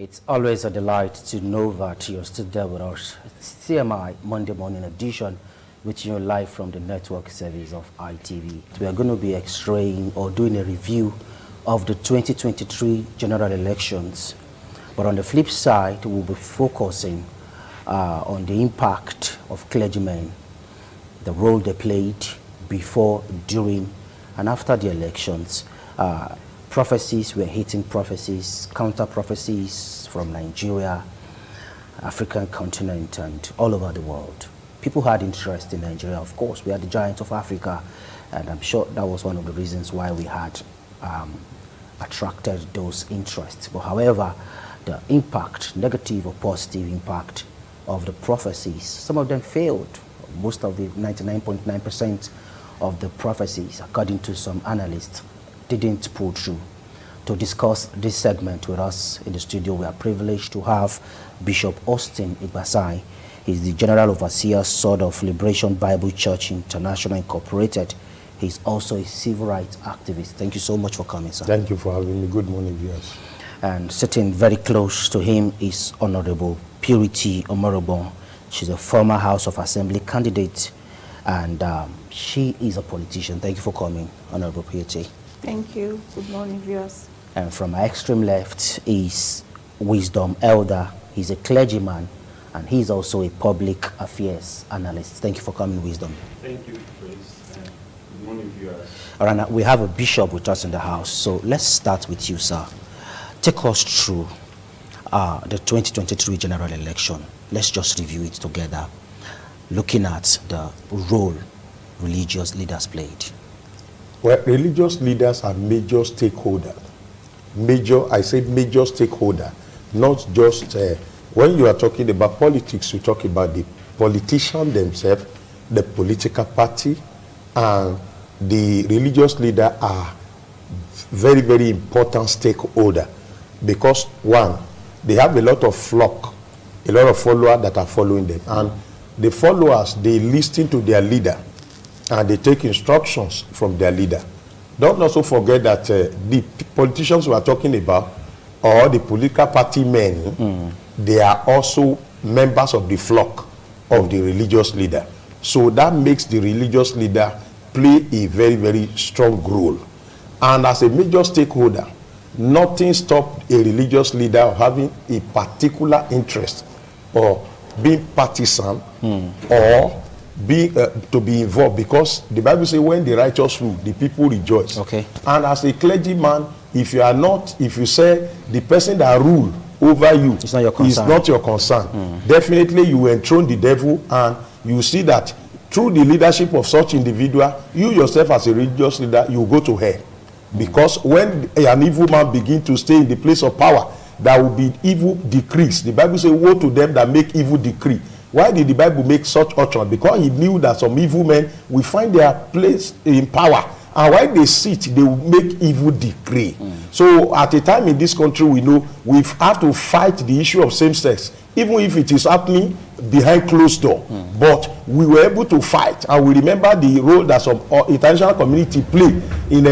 It's always a delight to know that you're still there with us. It's TMI Monday Morning Edition, with you live from the network service of ITV. We are going to be extraying or doing a review of the 2023 general elections. But on the flip side, we'll be focusing on the impact of clergymen, the role they played before, during, and after the elections. Prophecies, we're hitting prophecies, counter prophecies from Nigeria, African continent, and all over the world. People had interest in Nigeria, of course. We are the giant of Africa, and I'm sure that was one of the reasons why we had attracted those interests. But however, the impact, negative or positive impact of the prophecies, some of them failed. Most of the 99.9% of the prophecies, according to some analysts, didn't pull through. To discuss this segment with us in the studio, we are privileged to have Bishop Austin Igbasai. He's the General Overseer, Sword of Liberation Bible Church International Incorporated. He's also a civil rights activist. Thank you so much for coming, sir. Thank you for having me. Good morning, viewers. And sitting very close to him is Honorable Purity Omorobon. She's a former House of Assembly candidate, and she is a politician. Thank you for coming, Honorable Purity. Thank you. Good morning, viewers. And from my extreme left is Wisdom Elder. He's a clergyman, and he's also a public affairs analyst. Thank you for coming, Wisdom. Thank you, Praise. Good morning, viewers. All right, now we have a bishop with us in the house, so let's start with you, sir. Take us through the 2023 general election. Let's just review it together, looking at the role religious leaders played. Well, religious leaders are major stakeholders. I said major stakeholder, not just when you are talking about politics, you talk about the politicians themselves, the political party, and the religious leader are very, very important stakeholder, because one, they have a lot of flock, a lot of followers that are following them, and the followers, they listen to their leader and they take instructions from their leader. Don't also forget that the politicians we are talking about, or the political party men, they are also members of the flock of the religious leader. So that makes the religious leader play a very, very strong role. And as a major stakeholder, nothing stops a religious leader of having a particular interest or being partisan or to be involved, because the Bible says when the righteous rule, the people rejoice. Okay. And as a clergyman, if you say the person that rule over you it's not your concern. Is not your concern, definitely you will enthrone the devil, and you see that through the leadership of such individual, you yourself as a religious leader, you go to hell. Because when an evil man begins to stay in the place of power, there will be evil decrees. The Bible says, woe to them that make evil decree. Why did the Bible make such utterance? Because he knew that some evil men will find their place in power, and while they sit, they will make evil decree. So at a time in this country, we know we have to fight the issue of same sex, even if it is happening behind closed door. But we were able to fight, and we remember the role that some international community play in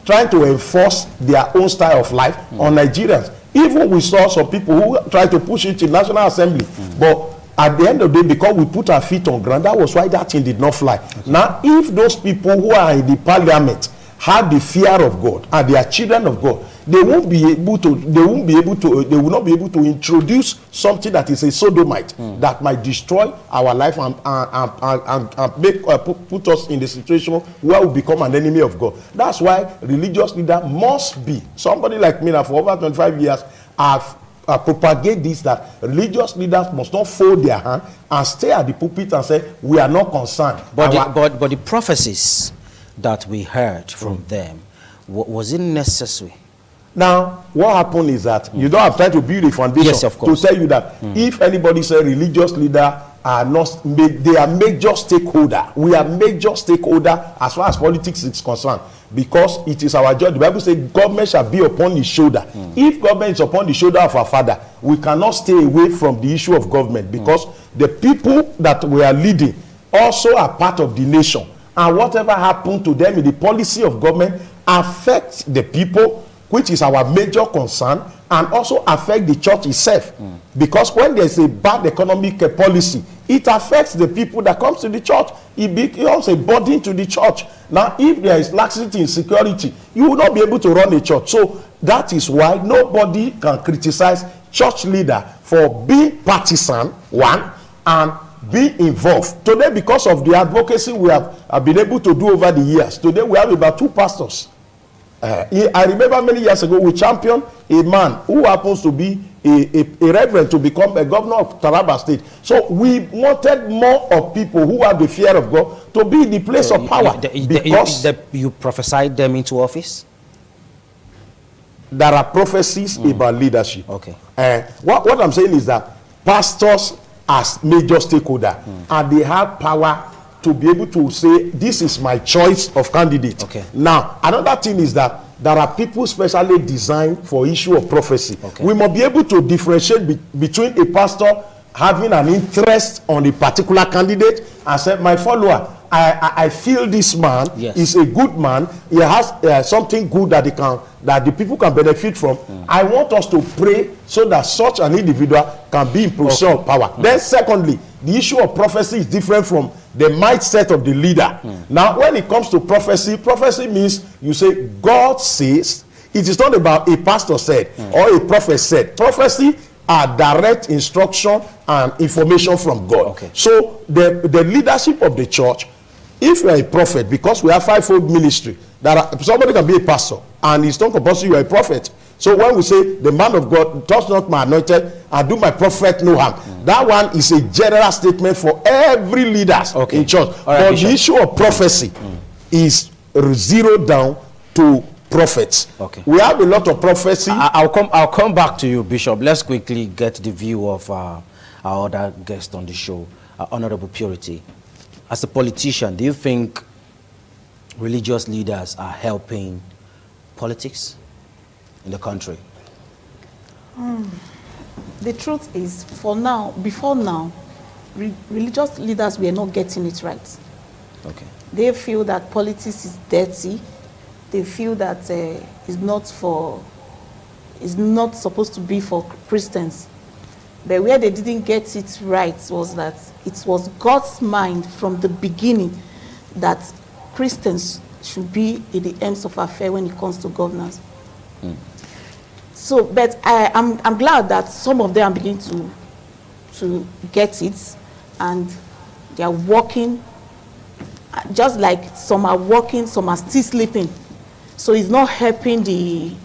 trying to enforce their own style of life on Nigerians. Even we saw some people who tried to push it in National Assembly, but at the end of the day, because we put our feet on ground, that was why that thing did not fly. Okay. Now, if those people who are in the parliament have the fear of God and they are children of God, they will not be able to introduce something that is a sodomite that might destroy our life and make put us in the situation where we become an enemy of God. That's why religious leader must be somebody like me. Now, for over 25 years, I've propagate this, that religious leaders must not fold their hand and stay at the pulpit and say we are not concerned. But the prophecies that we heard from them, was it necessary? Now, what happened is that you don't have time to build a foundation. Yes, of course. To tell you that if anybody say religious leader are not, they are major stakeholder. We are major stakeholder as far as politics is concerned, because it is our job. The Bible says government shall be upon his shoulder. If government is upon the shoulder of our father, we cannot stay away from the issue of government, because the people that we are leading also are part of the nation, and whatever happened to them in the policy of government affects the people, which is our major concern, and also affect the church itself. Because when there's a bad economic policy, it affects the people that comes to the church. It becomes a burden to the church. Now, if there is laxity in security, you will not be able to run a church. So that is why nobody can criticize church leader for being partisan, one, and be involved. Today, because of the advocacy we have been able to do over the years, today we have about 2 pastors. I remember many years ago we championed a man who happens to be a reverend to become a governor of Taraba State. So we wanted more of people who have the fear of God to be in the place of power. Because you prophesied them into office? There are prophecies about leadership. Okay. What I'm saying is that pastors as major stakeholder and they have power to be able to say this is my choice of candidate. Okay. Now another thing is that there are people specially designed for issue of prophecy. Okay. We must be able to differentiate between a pastor having an interest on a particular candidate and say, my follower, I feel this man is a good man. He has something good that the people can benefit from. I want us to pray so that such an individual can be in position of power. Then secondly, the issue of prophecy is different from the mindset of the leader. Now, when it comes to prophecy, prophecy means you say God says. It is not about a pastor said or a prophet said. Prophecy are direct instruction and information from God. Okay. So the leadership of the church, if you are a prophet, because we have 5-fold ministry, somebody can be a pastor and it's not compulsory you are a prophet. So when we say the man of God touch not my anointed and do my prophet no harm, that one is a general statement for every leader in church. Right, but the issue of prophecy is zeroed down to prophets. Okay. We have a lot of prophecy. I'll come back to you, Bishop. Let's quickly get the view of our other guest on the show, Honorable Purity. As a politician, do you think religious leaders are helping politics in the country? The truth is, before now, religious leaders were not getting it right. Okay. They feel that politics is dirty. They feel that it's not supposed to be for Christians. But where they didn't get it right was that it was God's mind from the beginning that Christians should be in the ends of affair when it comes to governance. So, but I'm glad that some of them are beginning to get it, and they are working. Just like some are working, some are still sleeping. So it's not helping the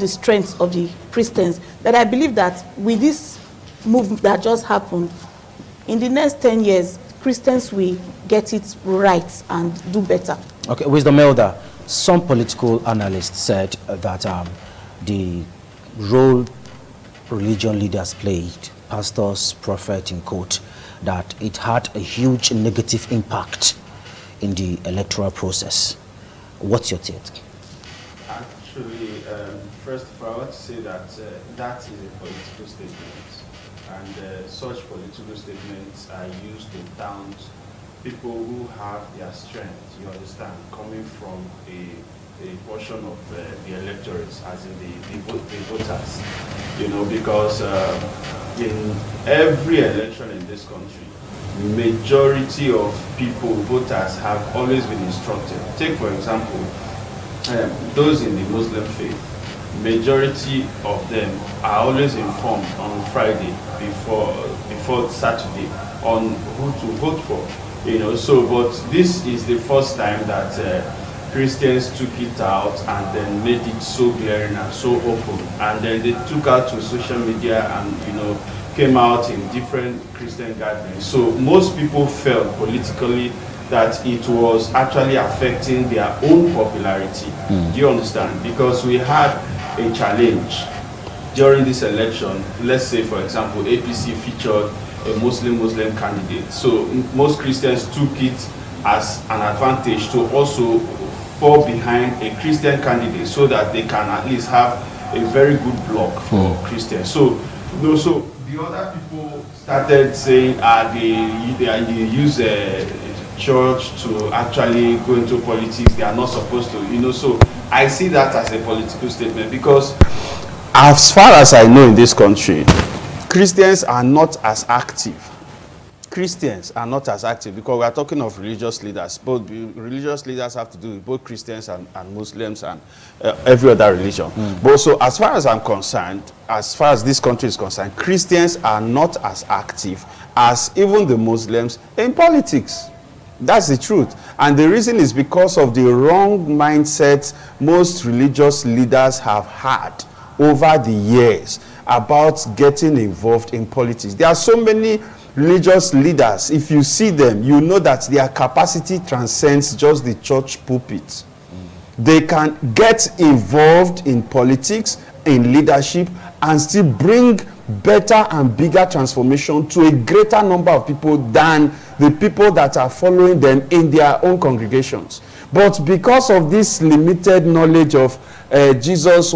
strength of the Christians. But I believe that with this move that just happened, in the next 10 years, Christians will get it right and do better. Okay, Wisdom Elder, some political analysts said that the role religion leaders played, pastors, prophet in quote, that it had a huge negative impact in the electoral process. What's your take? Actually, first of all, I want to say that that is a political statement, and such political statements are used to taunt people who have their strength, you understand, coming from a portion of the electorates, as in the voters, you know, because in every election in this country, majority of people, voters, have always been instructed. Take, for example, those in the Muslim faith, majority of them are always informed on Friday before Saturday on who to vote for, you know. So, but this is the first time that Christians took it out and then made it so glaring and so open, and then they took out to social media and, you know, came out in different Christian gatherings. So most people felt politically that it was actually affecting their own popularity. Do you understand? Because we had a challenge during this election. Let's say, for example, APC featured a Muslim candidate. So most Christians took it as an advantage to also fall behind a Christian candidate so that they can at least have a very good block for Christians. So, you know, so the other people started saying they use church to actually go into politics. They are not supposed to, you know. So I see that as a political statement, because as far as I know in this country, Christians are not as active. Christians are not as active because we are talking of religious leaders. Both religious leaders have to do with both Christians and Muslims and every other religion. But also, as far as I'm concerned, as far as this country is concerned, Christians are not as active as even the Muslims in politics. That's the truth. And the reason is because of the wrong mindset most religious leaders have had over the years about getting involved in politics. There are so many religious leaders, if you see them, you know that their capacity transcends just the church pulpit. They can get involved in politics, in leadership, and still bring better and bigger transformation to a greater number of people than the people that are following them in their own congregations. But because of this limited knowledge of Jesus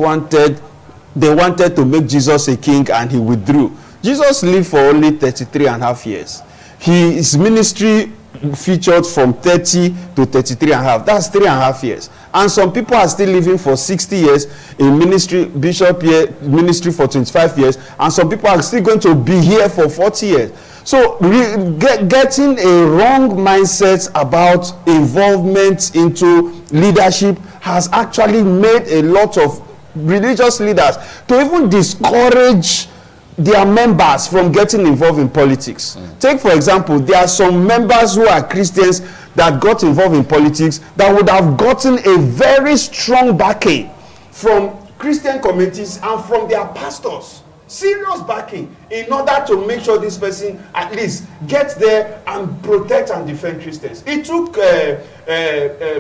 they wanted to make Jesus a king and he withdrew. Jesus lived for only 33 and a half years. His ministry featured from 30 to 33 and a half. That's 3.5 years. And some people are still living for 60 years in ministry, bishop here, ministry for 25 years. And some people are still going to be here for 40 years. So getting a wrong mindset about involvement into leadership has actually made a lot of religious leaders to even discourage their members from getting involved in politics. Take for example, there are some members who are Christians that got involved in politics that would have gotten a very strong backing from Christian communities and from their pastors. Serious backing in order to make sure this person at least gets there and protect and defend Christians. It took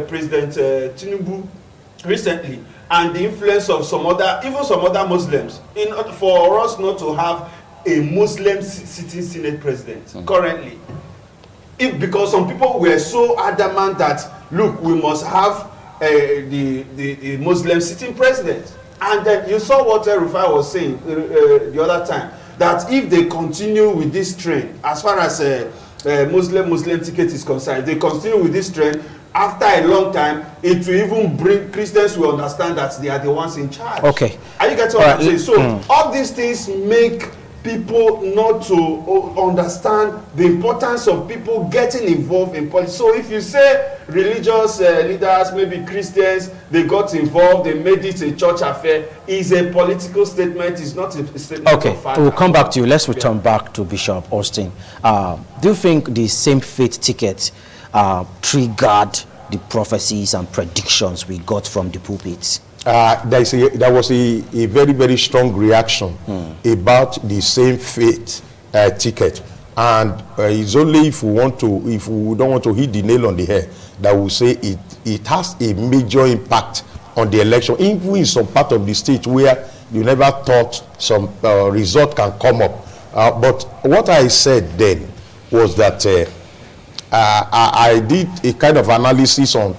President Tinubu recently and the influence of some other Muslims for us not to have a Muslim sitting Senate president currently. Because some people were so adamant that, look, we must have the Muslim sitting president. And then you saw what Rufai was saying the other time, that if they continue with this trend, as far as Muslim ticket is concerned, they continue with this trend, after a long time, it will even bring Christians will understand that they are the ones in charge. Okay. Are you getting what I'm saying? So all these things make people not to understand the importance of people getting involved in politics. So if you say religious leaders, maybe Christians, they got involved, they made it a church affair, is a political statement, is not a statement of fact. We'll come back to you. Let's return back to Bishop Austin. Do you think the same faith ticket triggered the prophecies and predictions we got from the pulpits? There was a very, very strong reaction about the same faith ticket, and it's only if we don't want to hit the nail on the head that we say it has a major impact on the election, even in some part of the state where you never thought some result can come up. But what I said then was that I did a kind of analysis on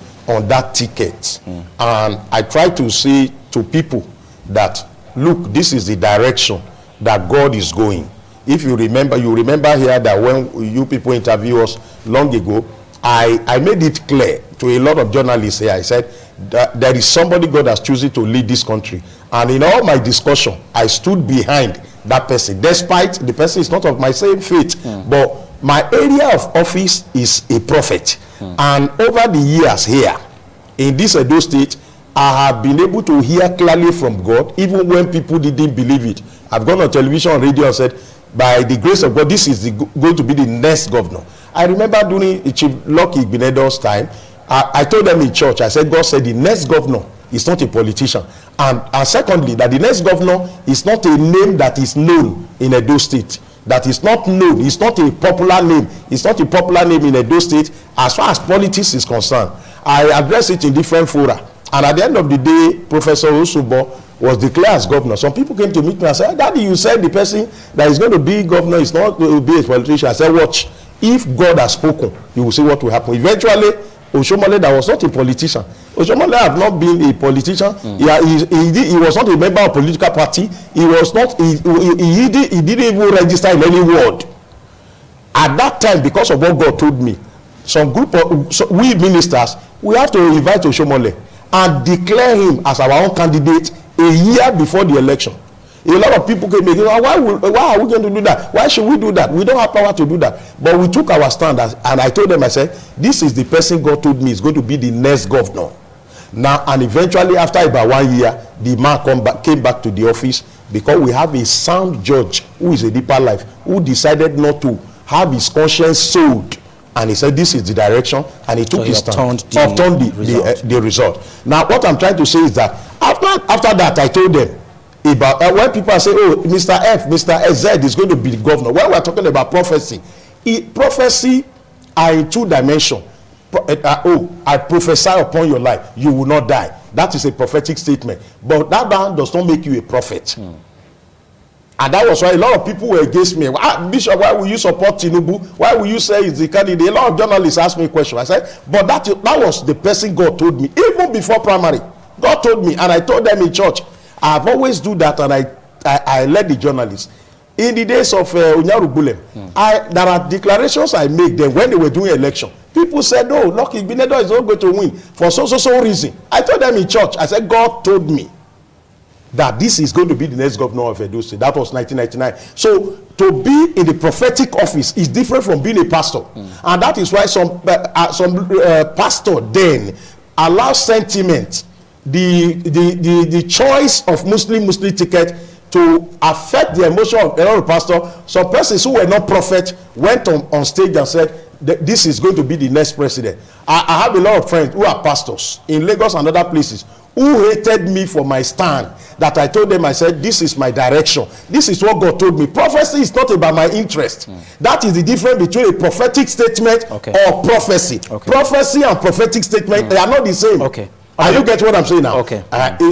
that ticket, and I try to say to people that, look, this is the direction that God is going. If you remember here that when you people interview us long ago, I made it clear to a lot of journalists here. I said that there is somebody God has chosen to lead this country, and in all my discussion I stood behind that person, despite the person is not of my same faith, but my area of office is a prophet. And over the years here in this Edo state, I have been able to hear clearly from God, even when people didn't believe it. I've gone on television and radio and said, by the grace of God, this is going to be the next governor. I remember during Chief Lucky Igbenedor's time, I told them in church, I said, God said the next governor is not a politician. And secondly, that the next governor is not a name that is known in Edo state. That is not known. It's not a popular name. It's not a popular name in Edo state as far as politics is concerned. I address it in different fora. And at the end of the day, Professor Osubo was declared as governor. Some people came to meet me and said, Daddy, you said the person that is going to be governor is not going to be a politician. I said, watch. If God has spoken, you will see what will happen. Eventually, Oshomole, that was not a politician. Oshomole had not been a politician. He was not a member of a political party. He was not. He didn't even register in any ward. At that time, because of what God told me, we ministers, we have to invite Oshomole and declare him as our own candidate a year before the election. A lot of people came again, why are we going to do that? Why should we do that? We don't have power to do that. But we took our stand, and I told them, I said, this is the person God told me is going to be the next governor. Now, and eventually, after about 1 year, the man came back to the office, because we have a sound judge who is a deeper life, who decided not to have his conscience sold. And he said, this is the direction, and he took his stand, obtained the result. Now, what I'm trying to say is that after that, I told them about when people say, oh, Mr. F, Mr. Z is going to be the governor. When we're talking about prophecy, prophecy are in two dimensions. I prophesy upon your life, you will not die. That is a prophetic statement. But that does not make you a prophet. And that was why a lot of people were against me. Bishop, why will you support Tinubu? Why will you say he's the candidate? A lot of journalists asked me a question. I said, but that was the person God told me. Even before primary, God told me, and I told them in church. I've always do that, and I led the journalists. In the days of Unyarubulem, there are declarations I made then when they were doing election. People said, oh, Lucky Igbeneghu is not going to win for so reason. I told them in church, I said, God told me that this is going to be the next governor of Edo State. That was 1999. So to be in the prophetic office is different from being a pastor. And that is why some pastor then allow sentiment, the choice of Muslim ticket to affect the emotion of a lot of pastors. Some persons who were not prophets went on stage and said, this is going to be the next president. I have a lot of friends who are pastors in Lagos and other places who hated me for my stand, that I told them, I said, this is my direction. This is what God told me. Prophecy is not about my interest. That is the difference between a prophetic statement or prophecy. Prophecy and prophetic statement, they are not the same. And you get what I'm saying now?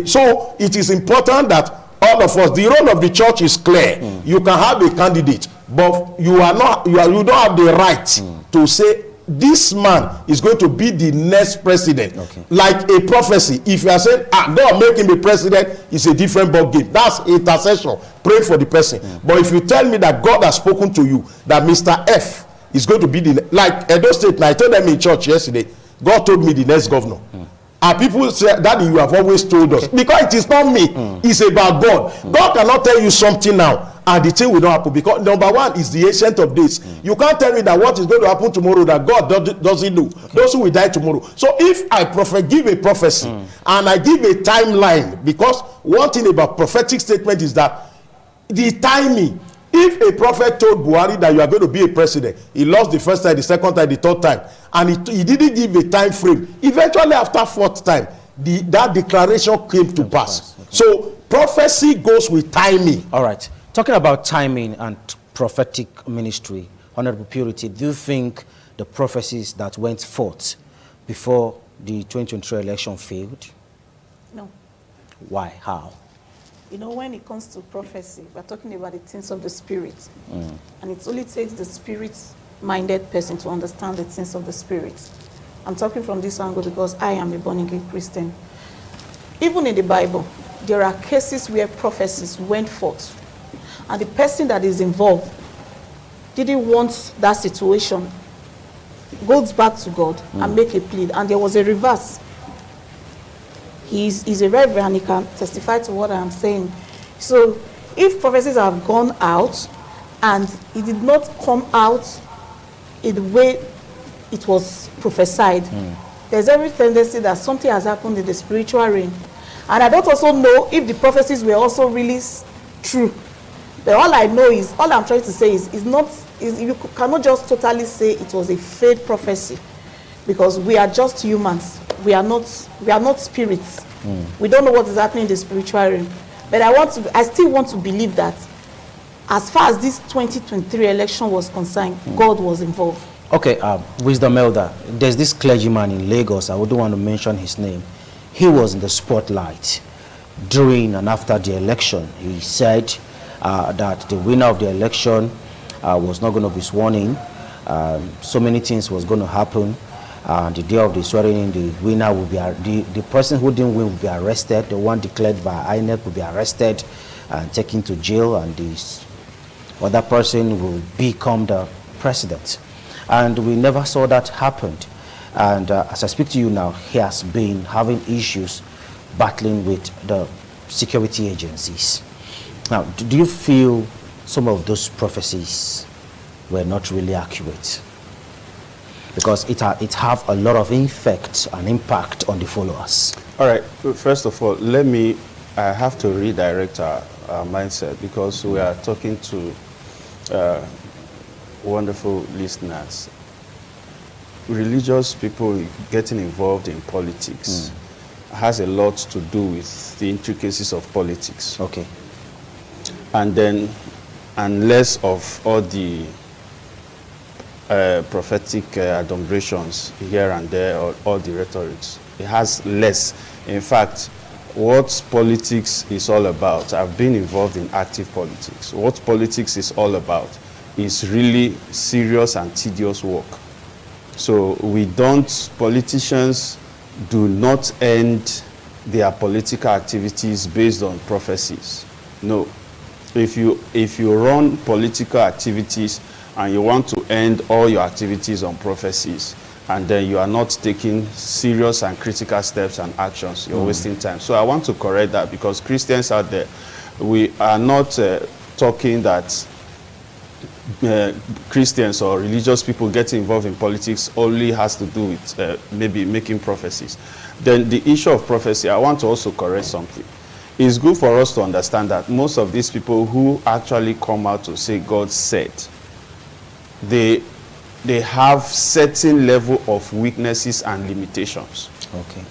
So it is important that all of us, the role of the church is clear. You can have a candidate, but you don't have the right to say this man is going to be the next president. Like a prophecy, if you are saying, God make him the president, it's a different ball game. That's intercession, pray for the person. But if you tell me that God has spoken to you that Mr. F is going to be the, like Edo State, now I told them in church yesterday, God told me the next governor. And people say, Daddy, you have always told us. Because it is not me, it's about God. God cannot tell you something now and the thing will not happen, because number one is the ancient of days. You can't tell me that what is going to happen tomorrow that God doesn't know. Those who will die tomorrow. So if I give a prophecy and I give a timeline, because one thing about prophetic statement is that the timing. If a prophet told Buhari that you are going to be a president, he lost the first time, the second time, the third time, and he didn't give a time frame. Eventually, after fourth time, that declaration came to pass. So prophecy goes with timing. All right. Talking about timing and prophetic ministry, Honorable Purity, do you think the prophecies that went forth before the 2023 election failed? No. Why? How? You know, when it comes to prophecy, we're talking about the things of the spirit. And it only takes the spirit-minded person to understand the things of the spirit. I'm talking from this angle because I am a born-again Christian. Even in the Bible, there are cases where prophecies went forth, and the person that is involved didn't want that situation, goes back to God and make a plea. And there was a reverse. He's a reverend, he can testify to what I'm saying. So if prophecies have gone out and it did not come out in the way it was prophesied, there's every tendency that something has happened in the spiritual realm. And I don't also know if the prophecies were also really true. But all I know is, all I'm trying to say is you cannot just totally say it was a fake prophecy, because we are just humans. We are not spirits. We don't know what is happening in the spiritual realm. But I still want to believe that as far as this 2023 election was concerned, God was involved. Okay, Wisdom Elder, there's this clergyman in Lagos, I wouldn't want to mention his name. He was in the spotlight during and after the election. He said that the winner of the election was not going to be sworn in. So many things was going to happen. The day of the swearing in, the winner will be the person who didn't win will be arrested. The one declared by INEC will be arrested and taken to jail, and this other person will become the president. And we never saw that happen. And as I speak to you now, he has been having issues battling with the security agencies. Now, do you feel some of those prophecies were not really accurate? Because it have a lot of effect and impact on the followers. All right. First of all, I have to redirect our mindset, because we are talking to wonderful listeners. Religious people getting involved in politics has a lot to do with the intricacies of politics. Okay. And less of all the prophetic adumbrations here and there, or all the rhetorics. It has less. In fact, what politics is all about, I've been involved in active politics. What politics is all about is really serious and tedious work. So politicians do not end their political activities based on prophecies. No. If you run political activities and you want to end all your activities on prophecies, and then you are not taking serious and critical steps and actions, you're wasting time. So I want to correct that, because Christians out there, we are not talking that Christians or religious people getting involved in politics only has to do with maybe making prophecies. Then the issue of prophecy, I want to also correct something. It's good for us to understand that most of these people who actually come out to say God said, they have certain level of weaknesses and limitations. Okay.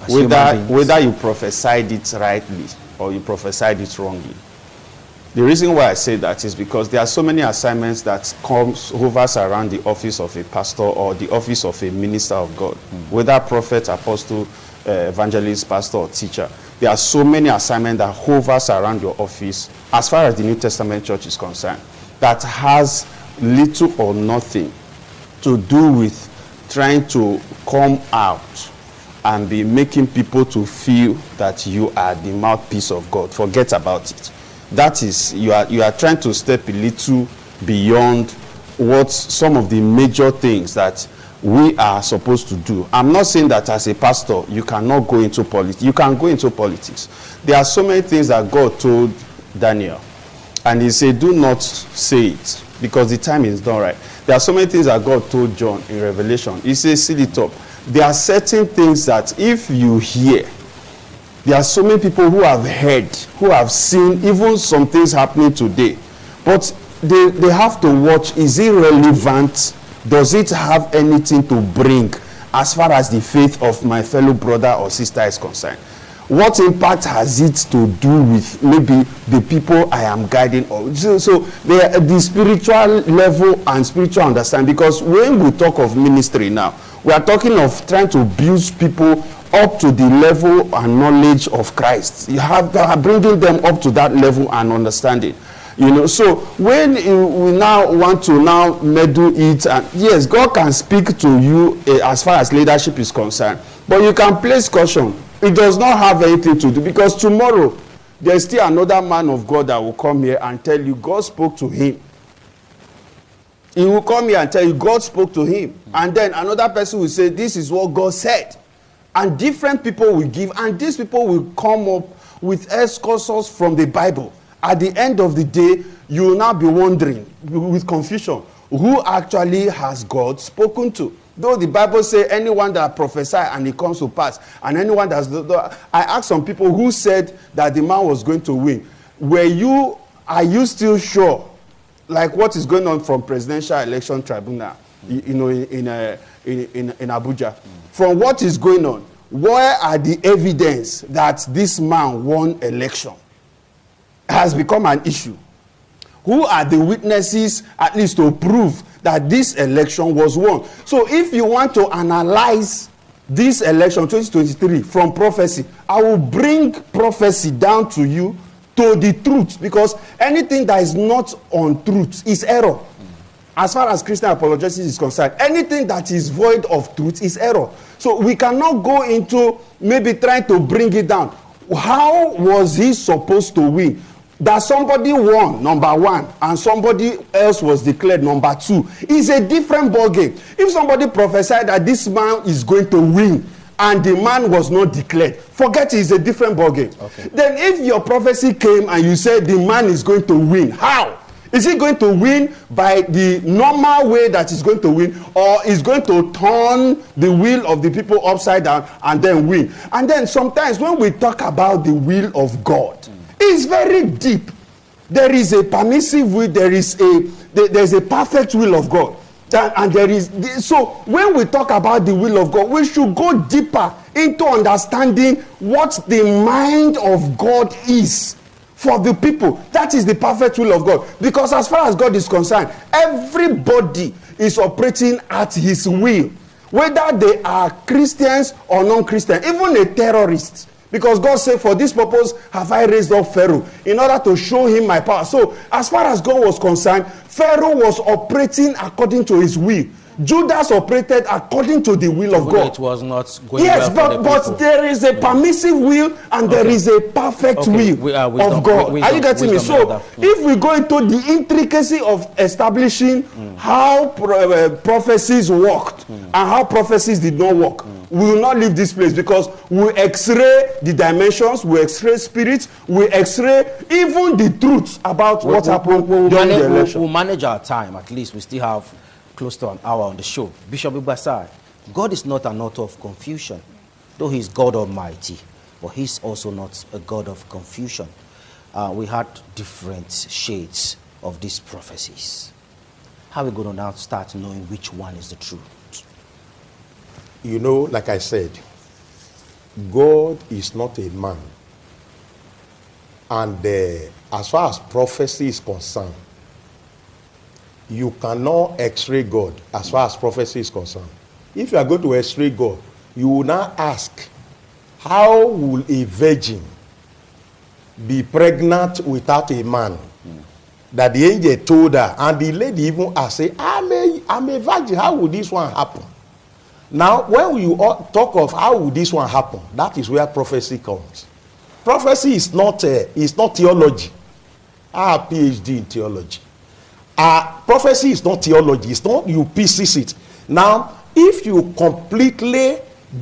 Whether you prophesied it rightly or you prophesied it wrongly. The reason why I say that is because there are so many assignments that hovers around the office of a pastor or the office of a minister of God, whether prophet, apostle, evangelist, pastor, or teacher. There are so many assignments that hovers around your office, as far as the New Testament church is concerned, that has little or nothing to do with trying to come out and be making people to feel that you are the mouthpiece of God. Forget about it. That is, you are trying to step a little beyond what some of the major things that we are supposed to do. I'm not saying that as a pastor you cannot go into politics. You can go into politics. There are so many things that God told Daniel, and he said, do not say it, because the time is not right. There are so many things that God told John in Revelation. He says, seal it up. There are certain things that if you hear, there are so many people who have heard, who have seen even some things happening today, but they have to watch. Is it relevant? Does it have anything to bring as far as the faith of my fellow brother or sister is concerned? What impact has it to do with maybe the people I am guiding? So the spiritual level and spiritual understanding, because when we talk of ministry now, we are talking of trying to build people up to the level and knowledge of Christ. You have bringing them up to that level and understanding. So when we now want to now meddle it, and yes, God can speak to you as far as leadership is concerned, but you can place caution. It does not have anything to do, because tomorrow there's still another man of God that will come here and tell you God spoke to him. He will come here and tell you God spoke to him. And then another person will say this is what God said. And different people will give, and these people will come up with excursions from the Bible. At the end of the day, you will now be wondering with confusion, who actually has God spoken to? Though the Bible says anyone that prophesies and it comes to pass, and anyone that's... I asked some people who said that the man was going to win. Are you still sure? Like what is going on from Presidential Election Tribunal, in Abuja. From what is going on, where are the evidence that this man won election? Has become an issue. Who are the witnesses, at least to prove that this election was won? So if you want to analyze this election 2023 from prophecy, I will bring prophecy down to you to the truth, because anything that is not on truth is error. As far as Christian apologetics is concerned, anything that is void of truth is error. So we cannot go into maybe trying to bring it down. How was he supposed to win? That somebody won, number one, and somebody else was declared number two, is a different ballgame. If somebody prophesied that this man is going to win, and the man was not declared, forget it's a different ballgame. Okay. Then if your prophecy came and you said the man is going to win, how? Is he going to win by the normal way that he's going to win, or is going to turn the will of the people upside down and then win? And then sometimes when we talk about the will of God, it's very deep. There is a permissive will, there's a perfect will of God. And there is, so when we talk about the will of God, we should go deeper into understanding what the mind of God is for the people. That is the perfect will of God. Because as far as God is concerned, everybody is operating at his will, whether they are Christians or non-Christian, even a terrorist. Because God said, for this purpose have I raised up Pharaoh, in order to show him my power. So as far as God was concerned, Pharaoh was operating according to his will. Judas operated according to the will of God. It was not going yes, well but there is a permissive will and there is a perfect will of God. Are you getting me? So if we go into the intricacy of establishing how prophecies worked and how prophecies did not work, we will not leave this place, because we x-ray the dimensions, we x-ray spirits, we x-ray even the truth about what happened during the election. We'll manage our time. At least we still have close to an hour on the show. Bishop Ibasai, God is not an author of confusion, though he's God Almighty, but he's also not a God of confusion. We had different shades of these prophecies. How are we going to now start knowing which one is the truth? You know, like I said, God is not a man. And as far as prophecy is concerned, you cannot x-ray God as far as prophecy is concerned. If you are going to x-ray God, you will now ask, how will a virgin be pregnant without a man? That the angel told her, and the lady even asked, say, I'm a virgin, how will this one happen? Now, when you talk of how will this one happen, that is where prophecy comes. Prophecy is not theology. I have PhD in theology. Prophecy is not theology. It's not you pieces it. Now, if you completely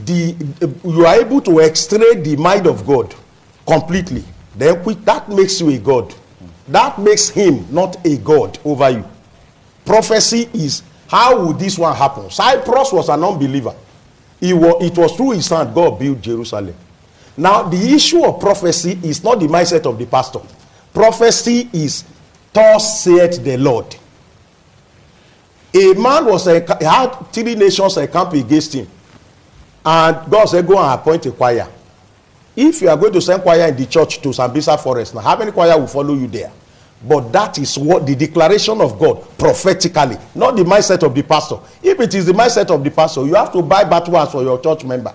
you are able to extract the mind of God completely, then that makes you a God. That makes him not a God over you. Prophecy is, how would this one happen? Cyprus was an unbeliever. It was through his hand God built Jerusalem. Now, the issue of prophecy is not the mindset of the pastor. Prophecy is, thus saith the Lord. A man had 3 nations encamp against him. And God said, go and appoint a choir. If you are going to send choir in the church to Sambisa Forest, now how many choir will follow you there? But that is what the declaration of God prophetically, not the mindset of the pastor. If it is the mindset of the pastor, you have to buy battle axe for your church member.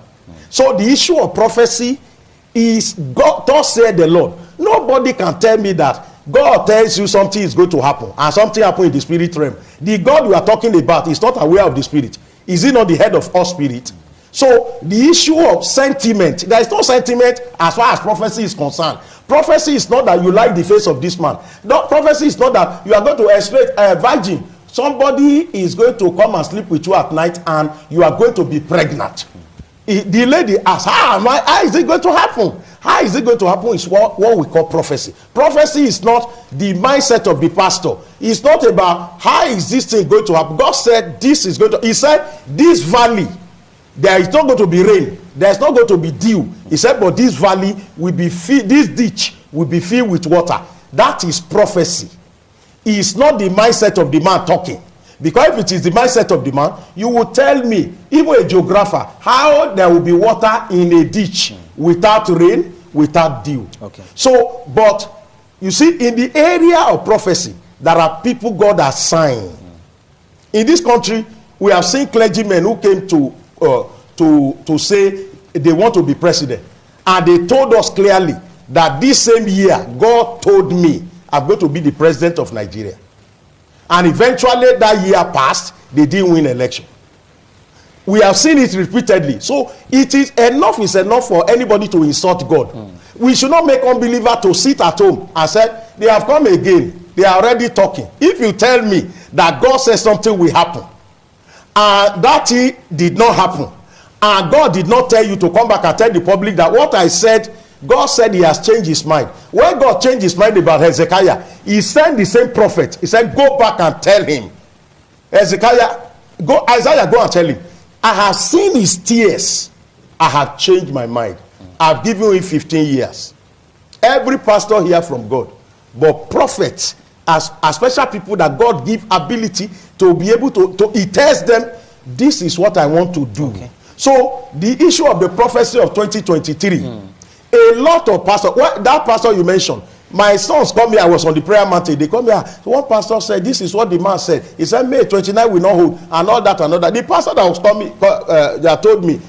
So the issue of prophecy is, God, thus said the Lord. Nobody can tell me that God tells you something is going to happen and something happened in the spirit realm. The God you are talking about is not aware of the spirit. Is he not the head of all spirit? So the issue of sentiment, there is no sentiment as far as prophecy is concerned. Prophecy is not that you like the face of this man. No, prophecy is not that you are going to expect a virgin. Somebody is going to come and sleep with you at night and you are going to be pregnant. The lady asks, how is it going to happen? How is it going to happen is what we call prophecy. Prophecy is not the mindset of the pastor. It's not about how is this thing going to happen. God said this is going to, he said this valley, there is not going to be rain. There is not going to be dew. He said, but this valley will be filled, this ditch will be filled with water. That is prophecy. It's not the mindset of the man talking. Because if it is the mindset of the man, you will tell me, even a geographer, how there will be water in a ditch without rain, without dew. Okay. So, but you see, in the area of prophecy, there are people God has signed. In this country, we have seen clergymen who came to say they want to be president, and they told us clearly that this same year God told me I'm going to be the president of Nigeria, and eventually that year passed, they didn't win election. We have seen it repeatedly. So it is enough for anybody to insult God. We should not make unbelievers to sit at home and say they have come again, they are already talking. If you tell me that God says something will happen, that it did not happen, and God did not tell you to come back and tell the public that what I said, God said he has changed his mind. When God changed his mind about Hezekiah, he sent the same prophet. He said, go back and tell him. Hezekiah, Isaiah, go and tell him, I have seen his tears. I have changed my mind. I've given him 15 years. Every pastor hear from God. But prophets, as special people that God give ability to be able to he tells them, this is what I want to do. Okay. So the issue of the prophecy of 2023, a lot of pastors, that pastor you mentioned, my sons come here, I was on the prayer mountain, they come here, so one pastor said, this is what the man said. He said, May 29 will not hold, and all that and all that. The pastor that was coming, that told me,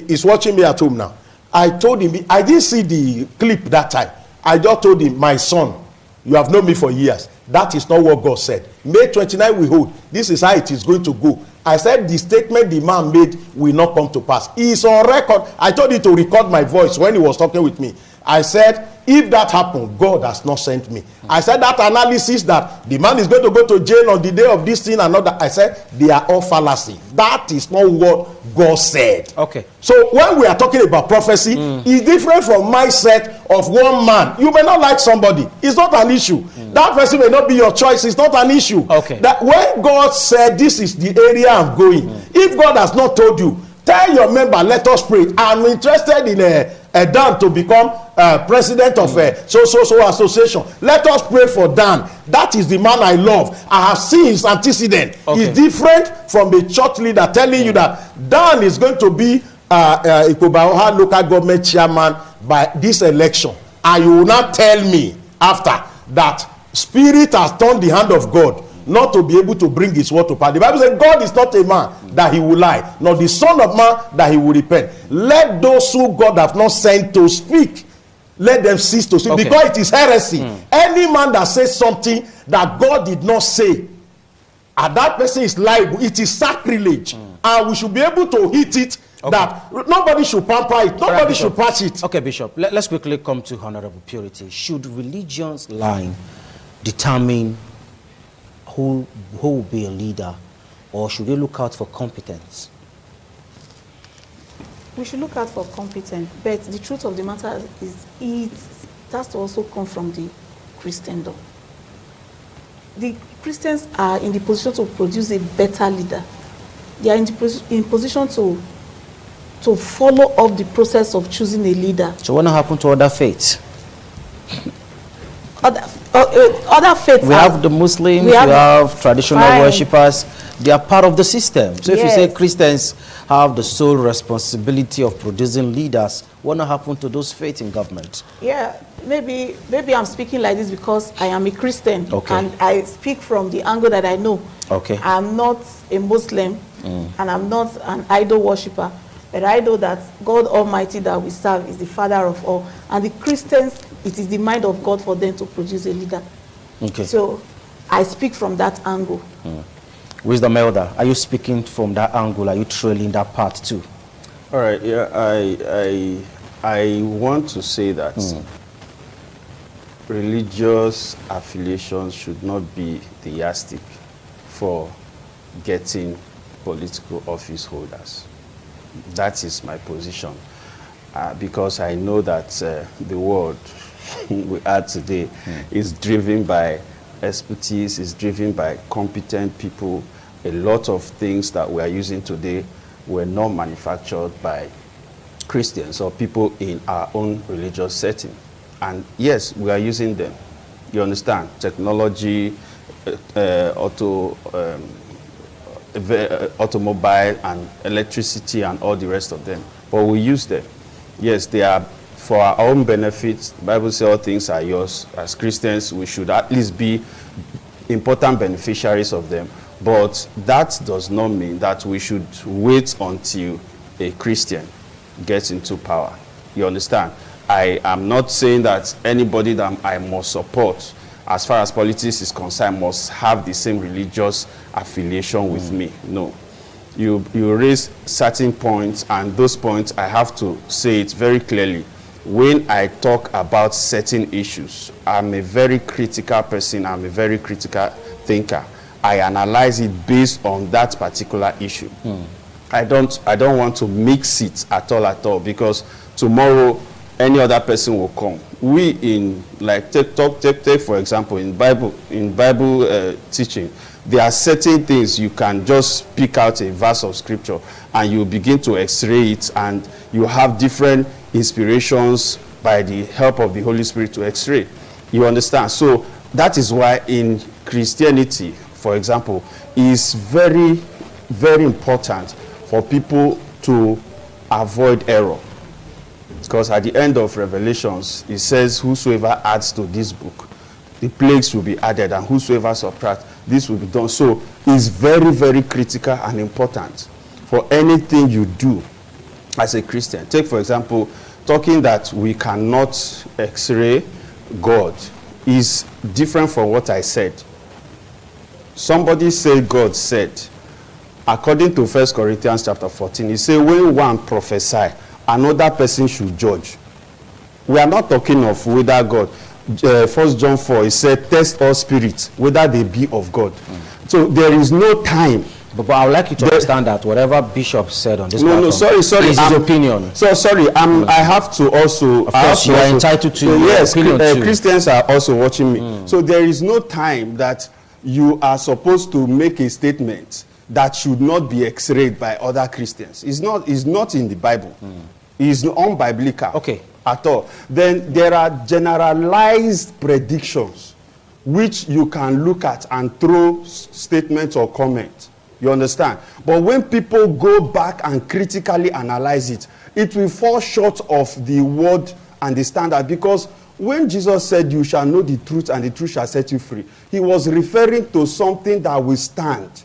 he's watching me at home now. I told him, I didn't see the clip that time. I just told him, my son, you have known me for years. That is not what God said. May 29 we hold. This is how it is going to go. I said the statement the man made will not come to pass. He is on record. I told him to record my voice when he was talking with me. I said, if that happened, God has not sent me. I said that analysis that the man is going to go to jail on the day of this thing and all that, I said they are all fallacy. That is not what God said. Okay. So when we are talking about prophecy, it's different from mindset of one man. You may not like somebody. It's not an issue. That person may not be your choice. It's not an issue. Okay. That when God said this is the area I'm going, if God has not told you, tell your member, let us pray. I'm interested in a Dan to become president of a so association. Let us pray for Dan. That is the man I love. I have seen his antecedent. Okay. It's different from the church leader telling you that Dan is going to be Ikobaoha local government chairman by this election. And you will not tell me after that spirit has turned the hand of God not to be able to bring his word to pass. The Bible says God is not a man that he will lie, nor the son of man that he will repent. Let those who God have not sent to speak, let them cease to speak, because it is heresy. Any man that says something that God did not say, and that person is liable, it is sacrilege. And we should be able to hit it, that nobody should pamper it, nobody should patch it. Okay, Bishop, let's quickly come to Honorable Purity. Should religion's line determine who will be a leader, or should we look out for competence? We should look out for competence, but the truth of the matter is it has to also come from the Christendom. The Christians are in the position to produce a better leader. They are in position to follow up the process of choosing a leader. So what happened to other faiths? Other faiths. We have the Muslims, we have traditional worshippers. They are part of the system. So if you say Christians have the sole responsibility of producing leaders, what happened to those faiths in government? Yeah, maybe I'm speaking like this because I am a Christian, and I speak from the angle that I know. Okay. I'm not a Muslim, and I'm not an idol worshipper, but I know that God Almighty that we serve is the Father of all, and the Christians, it is the mind of God for them to produce a leader. Okay. So I speak from that angle. Wisdom Elder, are you speaking from that angle? Are you trailing that part too? All right. Yeah, I want to say that religious affiliations should not be the yardstick for getting political office holders. That is my position, because I know that the world we are today is driven by expertise, is driven by competent people. A lot of things that we are using today were not manufactured by Christians or people in our own religious setting. And yes, we are using them. You understand? Technology, automobile and electricity and all the rest of them. But we use them. Yes, they are for our own benefits. The Bible says all things are yours. As Christians, we should at least be important beneficiaries of them. But that does not mean that we should wait until a Christian gets into power. You understand? I am not saying that anybody that I must support, as far as politics is concerned, must have the same religious affiliation with me. No. You raise certain points, and those points I have to say it very clearly. When I talk about certain issues, I'm a very critical person, I'm a very critical thinker. I analyze it based on that particular issue. I don't want to mix it at all, because tomorrow any other person will come. We in, like, take for example, in Bible teaching, there are certain things you can just pick out a verse of scripture and you begin to x-ray it, and you have different inspirations by the help of the Holy Spirit to x-ray. You understand? So that is why in Christianity, for example, is very, very important for people to avoid error. Because at the end of Revelations, it says, whosoever adds to this book, the plagues will be added, and whosoever subtracts, this will be done. So it's very, very critical and important for anything you do as a Christian. Take, for example, talking that we cannot x-ray God is different from what I said. Somebody said God said, according to 1 Corinthians chapter 14, he said, when one prophesy, another person should judge. We are not talking of whether God. 1 John 4, he said, test all spirits, whether they be of God. So there is no time. But I would like you to understand that whatever Bishop said on this platform sorry, is his opinion. So sorry, I have to also. Of course, you are entitled to your opinion too. Christians are also watching me. So there is no time that you are supposed to make a statement that should not be x-rayed by other Christians. It's not in the Bible. It's unbiblical. Okay. At all. Then there are generalized predictions which you can look at and throw statements or comments. You understand? But when people go back and critically analyze it, it will fall short of the word and the standard. Because when Jesus said, you shall know the truth and the truth shall set you free, he was referring to something that will stand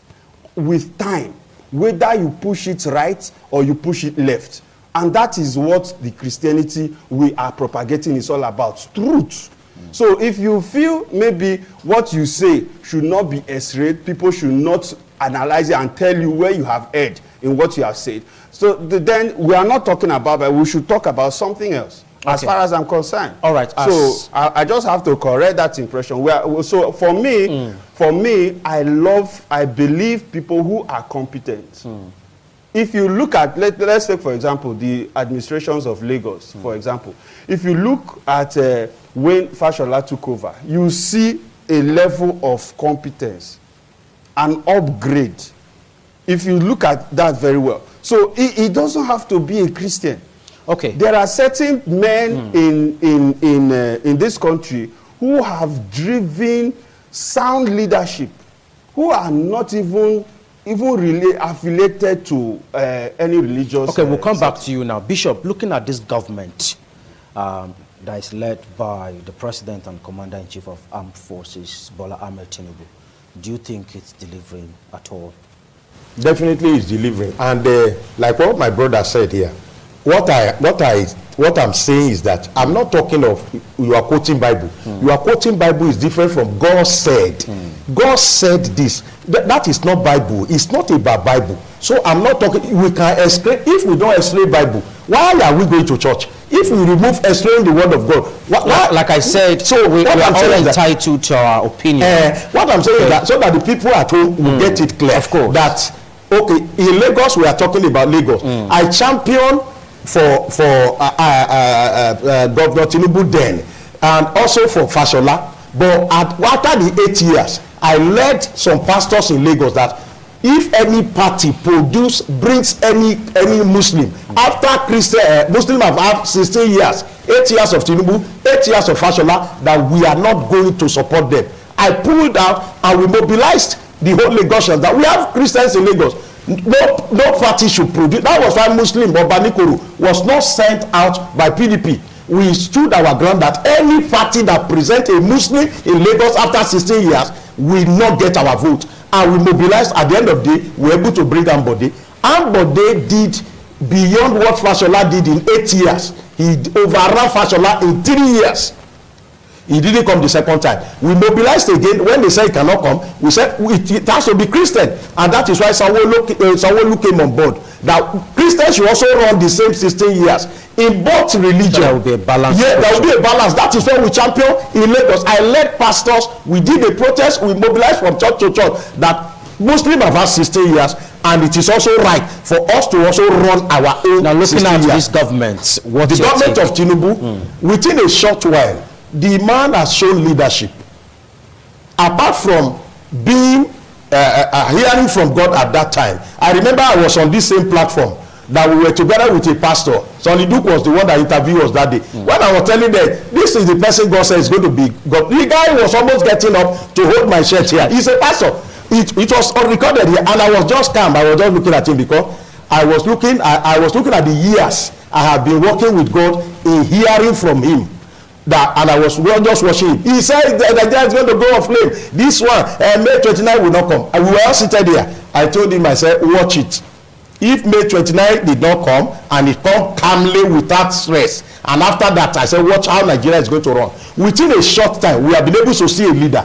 with time, whether you push it right or you push it left. And that is what the Christianity we are propagating is all about, truth. So if you feel maybe what you say should not be x-rayed, people should not analyze it and tell you where you have erred in what you have said. So then we are not talking about that. We should talk about something else, as far as I'm concerned. All right. So I just have to correct that impression. So for me, I believe people who are competent. If you look at, let's take, for example, the administrations of Lagos, for example. If you look at when Fashola took over, you see a level of competence, an upgrade. If you look at that very well. So it doesn't have to be a Christian. Okay. There are certain men in this country who have driven sound leadership, who are not even really affiliated to any religious. Okay, we'll come back to you now. Bishop, looking at this government that is led by the President and Commander-in-Chief of Armed Forces, Bola Ahmed Tinubu, do you think it's delivering at all? Definitely it's delivering. And like what my brother said here, what I'm saying is that I'm not talking of you are quoting Bible. You are quoting Bible is different from God said. God said this. That is not Bible. It's not about Bible. So I'm not talking. We can explain. If we don't explain Bible, why are we going to church? If we remove explaining the word of God, like I said, so we are all entitled to our opinion. What I'm saying is that so that the people at home will get it clear. Of course. That okay, in Lagos we are talking about Lagos. I champion for Governor Tinubu then, and also for Fashola. But after the 8 years, I led some pastors in Lagos that if any party brings any Muslim after Christian Muslim have had 16 years, 8 years of Tinubu, 8 years of Fashola, that we are not going to support them. I pulled out and we mobilized the whole Lagosians that we have Christians in Lagos. No party should produce. That was why Muslim Banikoro was not sent out by PDP. We stood our ground that any party that presents a Muslim in Lagos after 16 years will not get our vote. And we mobilized. At the end of the day, we were able to bring Ambode. Ambode did beyond what Fashola did in 8 years. He overran Fashola in 3 years. He didn't come the second time. We mobilized again. When they said he cannot come, we said it has to be Christian. And that is why Sanwo-Olu came on board. That Christians should also run the same 16 years in both religion. So there will be a balance. Yeah, there will be a balance. That is why we champion in Lagos. I led pastors. We did a protest. We mobilized from church to church that Muslim have had 16 years, and it is also right for us to also run our own. Now, looking at years. this government, what's the your government take? of Tinubu, within a short while, the man has shown leadership. Apart from being hearing from God at that time, I remember I was on this same platform that we were together with a pastor. Sonny Duke was the one that interviewed us that day. When I was telling them, this is the person God said is going to be God, the guy was almost getting up to hold my shirt here. He's a pastor. It was recorded here, and I was just calm. I was just looking at him because I was looking at the years I have been working with God in hearing from him. And I was just watching him. He said that Nigeria is going to go off flame. This one, May 29 will not come. And we were all seated here. I told him, I said, watch it. If May 29 did not come, and it come calmly without stress, and after that, I said, watch how Nigeria is going to run. Within a short time, we have been able to see a leader.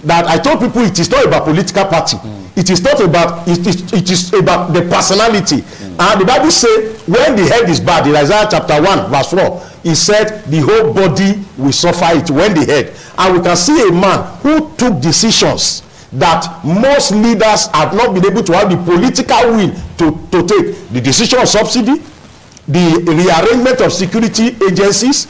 That I told people it is not about political party. It is not about, it is about the personality. And the Bible says, when the head is bad, in Isaiah chapter 1, verse 4, he said, the whole body will suffer it when the head. And we can see a man who took decisions that most leaders have not been able to have the political will to take. The decision of subsidy, the rearrangement of security agencies.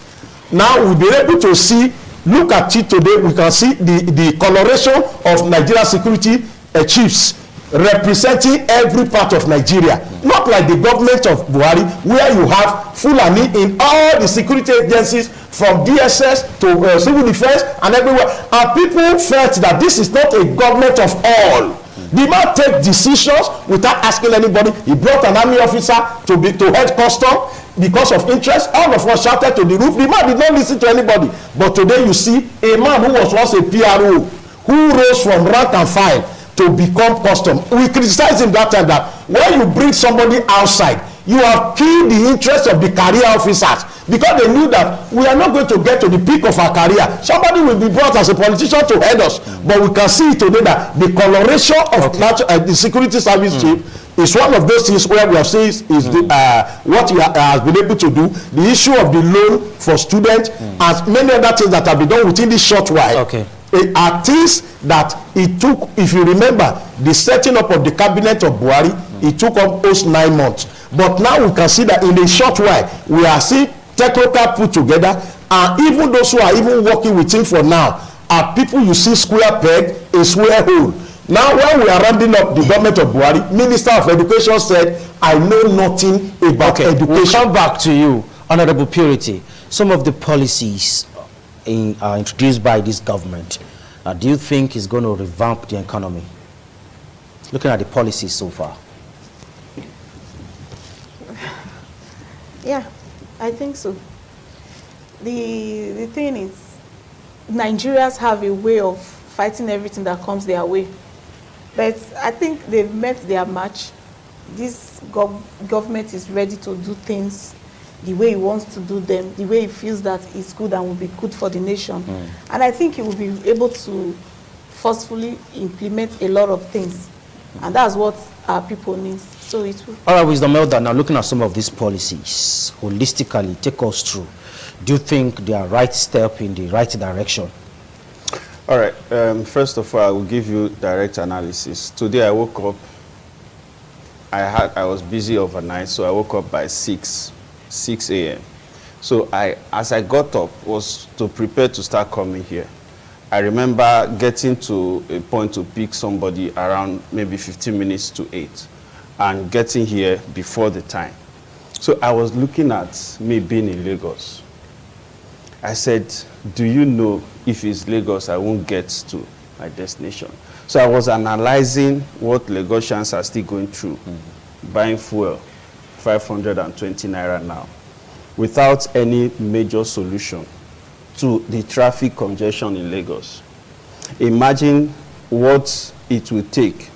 Now we'll be able to see, look at it today, we can see the coloration of Nigeria security chiefs representing every part of Nigeria. Not like the government of Buhari, where you have Fulani in all the security agencies, from DSS to civil defense and everywhere. And people felt that this is not a government of all. The man take decisions without asking anybody. He brought an army officer to head custom because of interest. All of us shouted to the roof. The man did not listen to anybody. But today you see a man who was once a PRO, who rose from rank and file to become custom. We criticized him that time that when you bring somebody outside, you have killed the interest of the career officers, because they knew that we are not going to get to the peak of our career. Somebody will be brought as a politician to head us, but we can see today that the coloration of the security service chief is one of those things where we have seen is what he has been able to do. The issue of the loan for students and many other things that have been done within this short while. Okay. Are things that it took, if you remember, the setting up of the cabinet of Buhari, it took almost 9 months. But now we can see that in a short while, we are seeing technocrat put together, and even those who are even working with him for now are people you see square peg, a square hole. Now, when we are rounding up the government of Buhari, Minister of Education said, I know nothing about education. We'll come back to you, Honorable Purity. Some of the policies introduced by this government, do you think is going to revamp the economy? Looking at the policies so far. Yeah, I think so. The thing is, Nigerians have a way of fighting everything that comes their way. But I think they've met their match. This government is ready to do things the way he wants to do them, the way he feels that it's good and will be good for the nation. And I think he will be able to forcefully implement a lot of things. And that's what our people need. So it will. All right, Wisdom Elder, now looking at some of these policies, holistically, take us through. Do you think they are right step in the right direction? All right, first of all, I will give you direct analysis. Today I woke up, I was busy overnight, so I woke up by 6 a.m. So as I got up, was to prepare to start coming here. I remember getting to a point to pick somebody around maybe 15 minutes to 8 and getting here before the time. So I was looking at me being in Lagos. I said, do you know if it's Lagos, I won't get to my destination? So I was analyzing what Lagosians are still going through, buying fuel, 520 naira now, without any major solution to the traffic congestion in Lagos. Imagine what it will take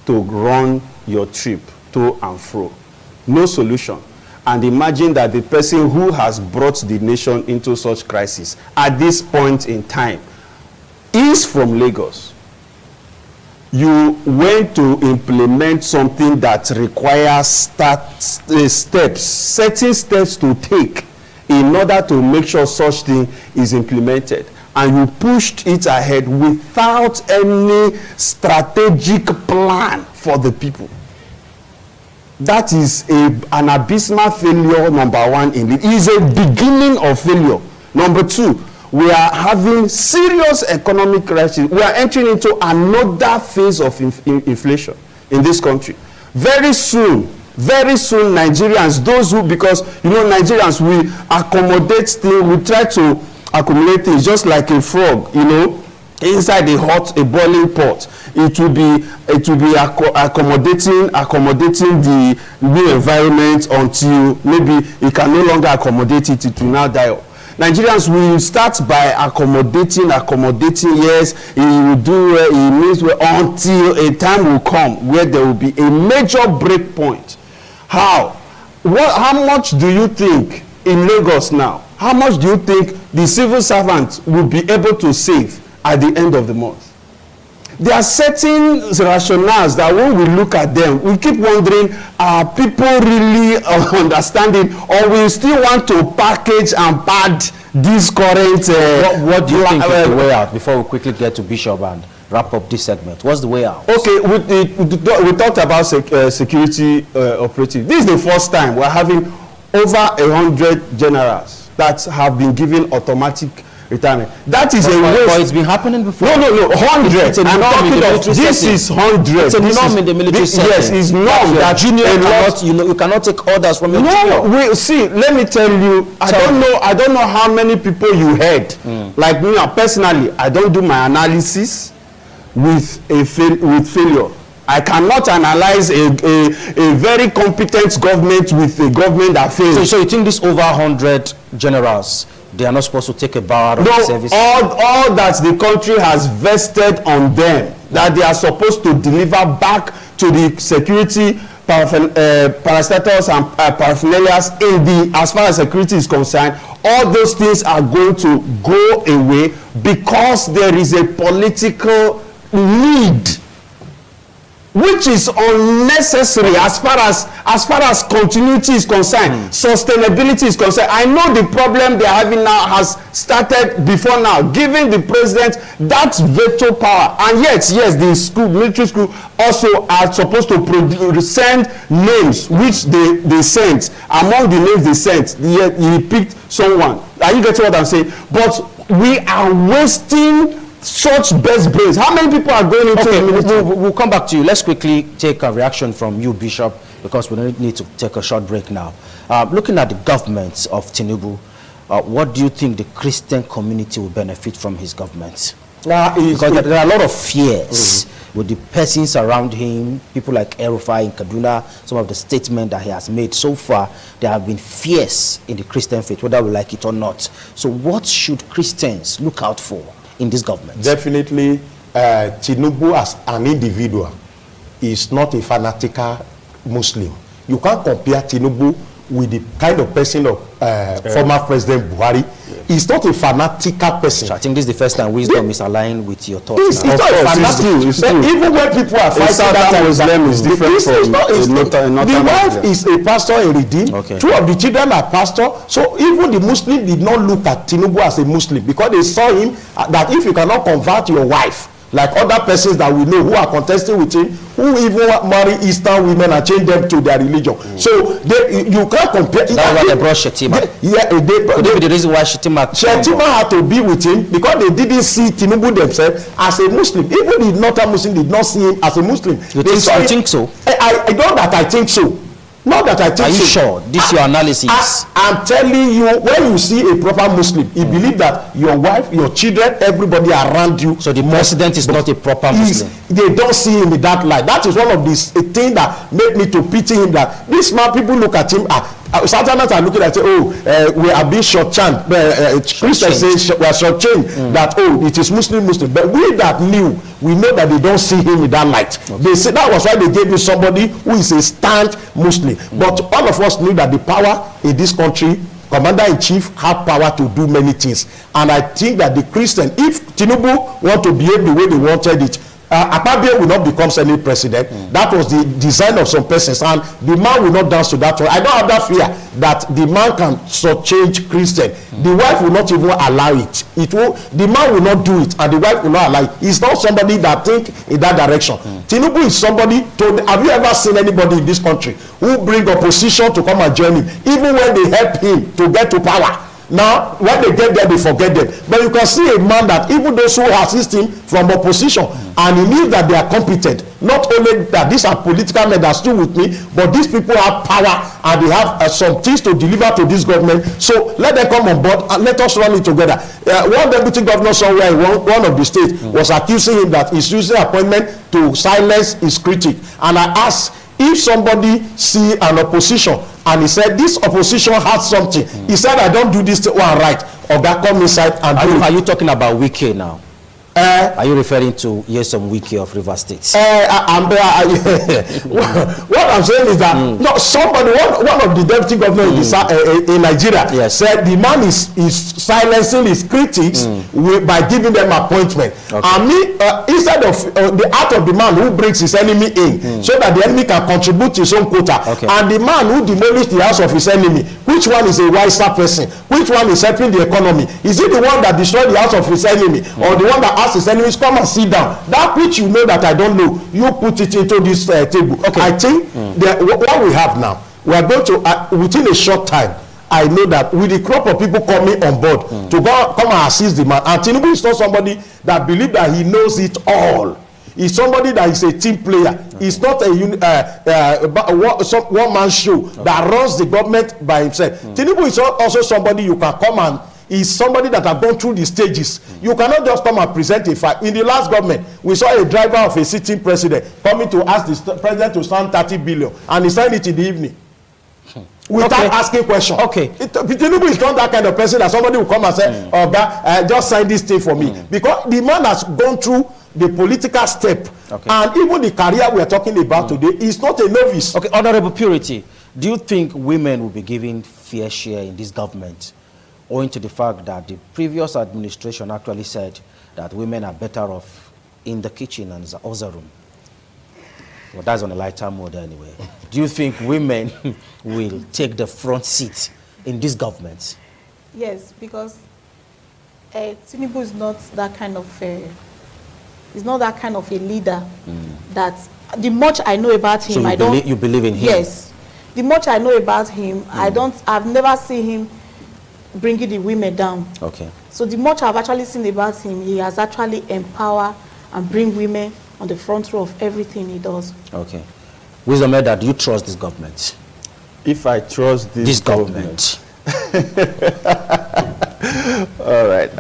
to run your trip to and fro. No solution. And imagine that the person who has brought the nation into such crisis at this point in time is from Lagos. You went to implement something that requires certain steps to take in order to make sure such thing is implemented. and you pushed it ahead without any strategic plan for the people. That is an abysmal failure, number one. It is a beginning of failure. Number two, we are having serious economic crisis. We are entering into another phase of inflation in this country. Very soon, Nigerians, those who, because Nigerians, we accommodate things, we try to accumulate things just like a frog, inside a boiling pot. It will be accommodating the new environment until maybe it can no longer accommodate it. It will now die off. Nigerians will start by accommodating. Yes, it will do it means until a time will come where there will be a major break point. How much do you think in Lagos now? How much do you think the civil servants will be able to save at the end of the month? There are certain rationales that when we look at them, we keep wondering, are people really understanding, or we still want to package and pad this current... what do you think is the way out, before we quickly get to Bishop and wrap up this segment? What's the way out? Okay, we talked about security operatives. This is the first time we're having over 100 generals that have been given automatic retirement. That is a waste. But it's been happening before. No, 100. I'm talking of this is 100. It's a norm in the military setting. Yes, it's norm that junior you cannot take orders from your junior. See, let me tell you, I don't know how many people you heard. Like me personally, I don't do my analysis with failure. I cannot analyze a very competent government with a government that fails. So you think this over 100 generals, they are not supposed to take a bow out of the service? all that the country has vested on them, that they are supposed to deliver back to the security parastatals and paraphernalias as far as security is concerned, all those things are going to go away because there is a political need, which is unnecessary as far as continuity is concerned, sustainability is concerned. I know the problem they are having now has started before now, giving the president that veto power. And yet, yes, the military school also are supposed to send names, which they sent. Among the names they sent, he picked someone. Are you getting what I'm saying? But we are wasting such best brains. How many people are going into the military? We'll come back to you. Let's quickly take a reaction from you, Bishop, because we need to take a short break now. Looking at the government of Tinubu, what do you think the Christian community will benefit from his government? Because there are a lot of fears with the persons around him, people like Erufai in Kaduna, some of the statements that he has made so far. There have been fears in the Christian faith, whether we like it or not. So what should Christians look out for in this government? Definitely, Tinubu as an individual is not a fanatical Muslim. You can't compare Tinubu with the kind of person of former President Buhari. He's not a fanatical person. So I think this is the first time wisdom is aligned with your thoughts. It's not a fanatic. Even when people are fighting that Muslim is different from the wife is a pastor in Redeem. Okay. Two of the children are pastor. So even the Muslim did not look at Tinubu as a Muslim, because they saw him that if you cannot convert your wife, like other persons that we know who are contesting with him, who even marry Eastern women and change them to their religion. So you can't compare. That's why they brought Shetima. Could it be the reason why Shetima had to be with him? Because they didn't see Tinubu themselves as a Muslim. Even the Northern Muslim did not see him as a Muslim. You think so? I don't that I think so. Not that I think so. Are you sure? This is your analysis. I'm telling you, when you see a proper Muslim, you believe that your wife, your children, everybody around you. So the president is not a proper Muslim. They don't see him in that light. That is one of the things that made me to pity him. That this man, people look at him. Sometimes are looking at say, we are being short-changed. Christians say we are short-changed. That it is Muslim. But we that knew, we know that they don't see him in that light. Okay. They say that was why they gave you somebody who is a staunch Muslim. But all of us knew that the power in this country, Commander-in-Chief, have power to do many things. And I think that the Christian, if Tinubu want to behave the way they wanted it, Akpabio will not become Senate president. That was the design of some persons, and the man will not dance to that one. I don't have that fear that the man can change Christian. The wife will not even allow it. The man will not do it, and the wife will not allow it. He's not somebody that think in that direction. Tinubu is somebody have you ever seen anybody in this country who bring opposition to come and join him, even when they help him to get to power? Now, when they get there, they forget them. But you can see a man that even those who assist him from opposition, and he knows that they are competent. Not only that these are political men that still with me, but these people have power and they have some things to deliver to this government. So let them come on board and let us run it together. One deputy governor somewhere in one of the states was accusing him that he's using appointment to silence his critic. And I asked, if somebody see an opposition and he said this opposition has something, he said I don't do this one right, or that come inside and are you talking about Wike now? Are you referring to Yesom Wike of River State? What I'm saying is that no, somebody, one of the deputy governors in Nigeria said the man is silencing his critics by giving them appointment. And me, instead of the act of the man who brings his enemy in, so that the enemy can contribute his own quota, and the man who demolished the house of his enemy, which one is a wiser person? Which one is helping the economy? Is it the one that destroyed the house of his enemy, or the one that asked his enemies come and sit down? That which you know that I don't know, you put it into this table. I think what we have now, we are going to within a short time, I know that with the crop of people coming on board to come and assist the man, and Tinubu is not somebody that believes that he knows it all. He's somebody that is a team player. He's not a one-man show that runs the government by himself. Tinubu is also somebody you can come and is somebody that have gone through the stages. You cannot just come and present a fact. In the last government, we saw a driver of a sitting president coming to ask the president to sign 30 billion, and he signed it in the evening without asking questions. Tinubu is not that kind of person that somebody will come and say, "Oh, just sign this thing for me," because the man has gone through the political step, and even the career we are talking about today is not a novice. Honorable Purity, do you think women will be given fair share in this government, owing to the fact that the previous administration actually said that women are better off in the kitchen and the other room? Well, that's on a lighter mode anyway. Do you think women will take the front seat in this government? Yes, because Tinubu is not that kind of he's not that kind of a leader that the much I know about him, so you believe in him? Yes. The much I know about him, I've never seen him bringing the women down. So the much I've actually seen about him, he has actually empowered and bring women on the front row of everything he does. Wisdom Elder, do you trust this government? If I trust this government. all right.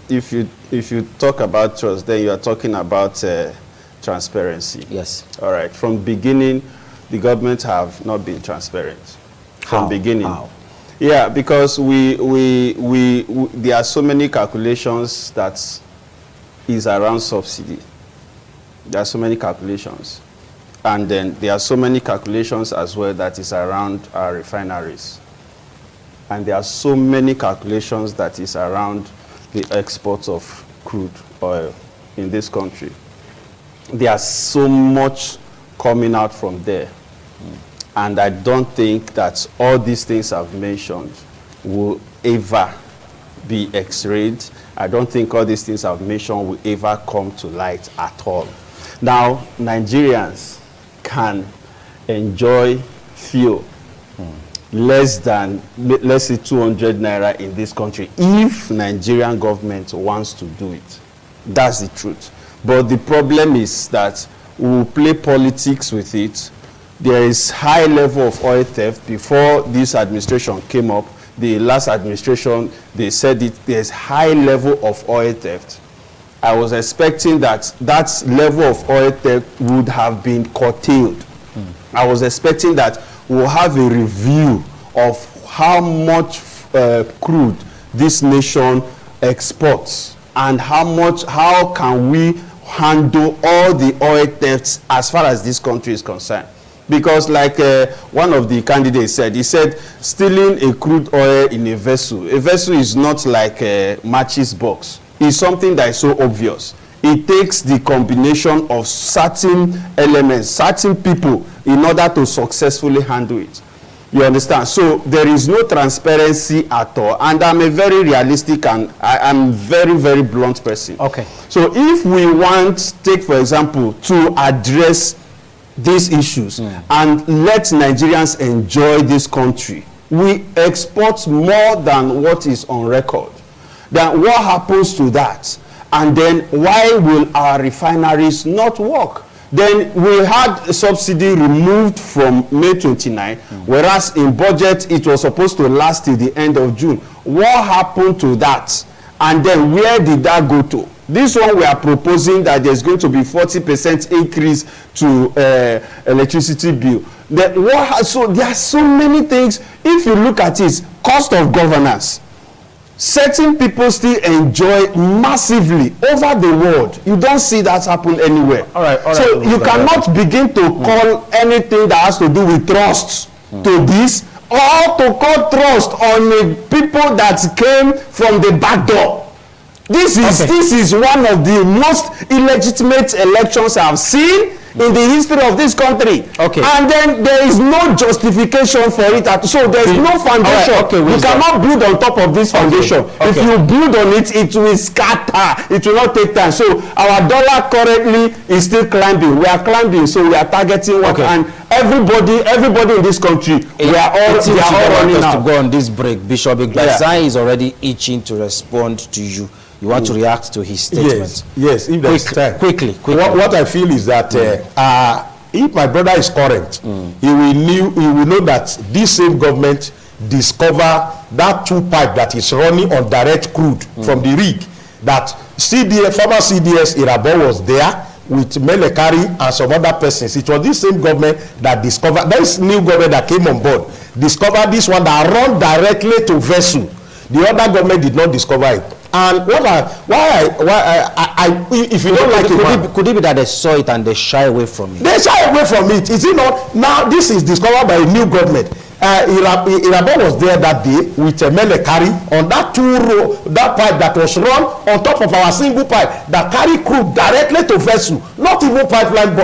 If you talk about trust, then you are talking about transparency. Yes. All right. From beginning, the government have not been transparent. From beginning. How? Yeah, because there are so many calculations that is around subsidy. There are so many calculations. And then there are so many calculations as well that is around our refineries. And there are so many calculations that is around the exports of crude oil in this country. There's so much coming out from there. And I don't think that all these things I've mentioned will ever be x-rayed. I don't think all these things I've mentioned will ever come to light at all. Now, Nigerians can enjoy fuel less than, let's say, 200 naira in this country if Nigerian government wants to do it. That's the truth. But the problem is that we'll play politics with it. There is high level of oil theft. Before this administration came up, the last administration, they said it, there's high level of oil theft. I was expecting that that level of oil theft would have been curtailed. I was expecting that we'll have a review of how much crude this nation exports and how can we handle all the oil thefts as far as this country is concerned. Because like one of the candidates said, he said stealing a crude oil in a vessel is not like a matches box. It's something that is so obvious. it takes the combination of certain elements, certain people, in order to successfully handle it. You understand? So there is no transparency at all. And I'm a very realistic and I'm very, very blunt person. Okay. So if we want, take for example, to address these issues and let Nigerians enjoy this country, we export more than what is on record. Then what happens to that? And then why will our refineries not work? Then we had a subsidy removed from May 29, whereas in budget it was supposed to last till the end of June. What happened to that? And then where did that go to? This one we are proposing that there's going to be 40% increase to electricity bill. So there are so many things. If you look at it, cost of governance. Certain people still enjoy massively over the world. You don't see that happen anywhere. All right, so you cannot begin to call anything that has to do with trust to this, or to call trust on the people that came from the back door. This is one of the most illegitimate elections I've seen in the history of this country. Okay. And then there is no justification for it. So there is no foundation. Right, okay, you cannot build on top of this foundation. Okay. If you build on it, it will scatter. It will not take time. So our dollar currently is still climbing. We are climbing, so we are targeting what, and everybody in this country, we are all running out. To go on this break, Bishop Igbazai is already itching to respond to you. You want to react to his statement? Yes, if there's time. Quickly. What I feel is that if my brother is current, he will know that this same government discover that 2 pipe that is running on direct crude from the rig, that former CDS Irabo was there with Melekari and some other persons. It was this same government that discovered, this new government that came on board, discovered this one that run directly to vessel. The other government did not discover it. And if you don't like it, could it be that they saw it and they shy away from it? They shy away from it. Is it not? Now this is discovered by a new government. Irabo was there that day with Melekari on that that pipe that was run on top of our single pipe that carry crude directly to vessel. Not even pipeline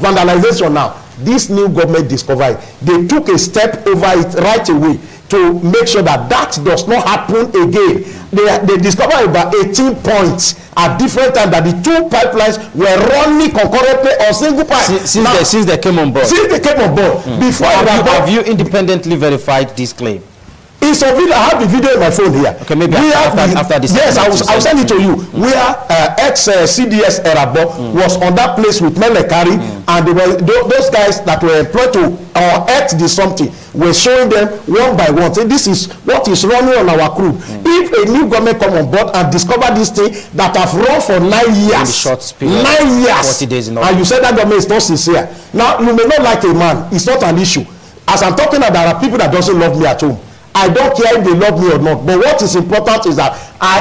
vandalization now. This new government discovered it. They took a step over it right away to make sure that that does not happen again. They discovered about 18 points at different times that the 2 pipelines were running concurrently on single pipe. Since they came on board. Since they came on board. Before have you independently verified this claim? It's a video. I have the video in my phone here. Okay, maybe after this. Yes, I'll send it to you. Where ex-CDS Erabo was on that place with Melekari, and they were those guys that were employed to act the something were showing them one by one. Say, this is what is running on our crew. If a new government come on board and discover this thing that have run for 9 years, in the short period, 9 years, 40 days in and you say that government is not sincere. Now you may not like a man. It's not an issue. As I'm talking about, there are people that doesn't love me at home. I don't care if they love me or not. But what is important is that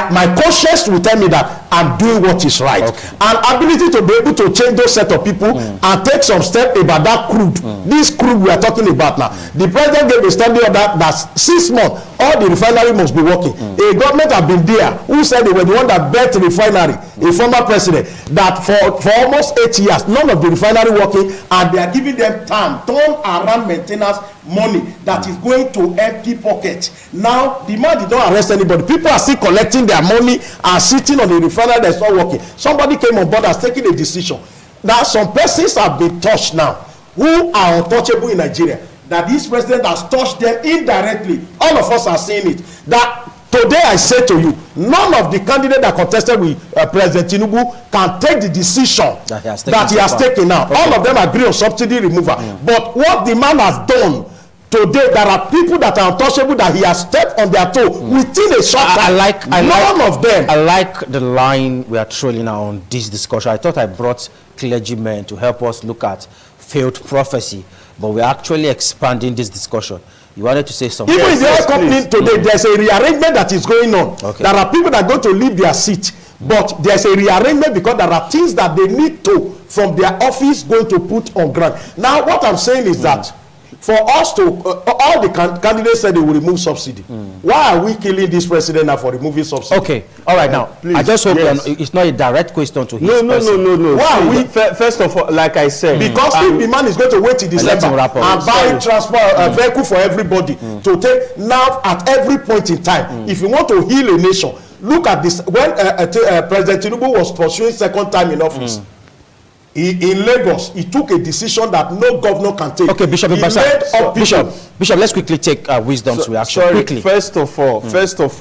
my conscience will tell me that I'm doing what is right. Okay. And ability to be able to change those set of people and take some step about that crude. This crude we are talking about now. The president gave a study on that 6 months. All the refinery must be working. A government have been there who said they were the one that built the refinery. A former president that for almost 8 years, none of the refinery working, and they are giving them turn around maintenance money that is going to empty pockets. Now the man did not arrest anybody. People are still collecting their money and sitting on the refinery that's not working. Somebody came on board and taking a decision. Now some persons have been touched now who are untouchable in Nigeria. That this president has touched them indirectly. All of us are seeing it. That today I say to you, none of the candidates that contested with President Tinubu can take the decision that he has taken now. Okay. All of them agree on subsidy removal. But what the man has done today, there are people that are untouchable that he has stepped on their toe within a short time. None of them. I like the line we are trolling now on this discussion. I thought I brought clergymen to help us look at failed prophecy, but we're actually expanding this discussion. You wanted to say something? Even in the oil company today, there's a rearrangement that is going on. Okay. There are people that are going to leave their seat, but there's a rearrangement because there are things that they need to, from their office, going to put on ground. Now, what I'm saying is that For us to, all the candidates said they will remove subsidy. Why are we killing this president now for removing subsidy? Okay, all right, now, please, I just hope yes. it's not a direct question to his No. Why are we? First of all, like I said, Because if the man is going to wait till December and buy transport vehicle for everybody to take now at every point in time, if you want to heal a nation, look at this. When President Tinubu was pursuing second time in office, in Lagos, he took a decision that no governor can take. Okay, Bishop, Bishop, let's quickly take Wisdom's reaction. Sorry, quickly. First of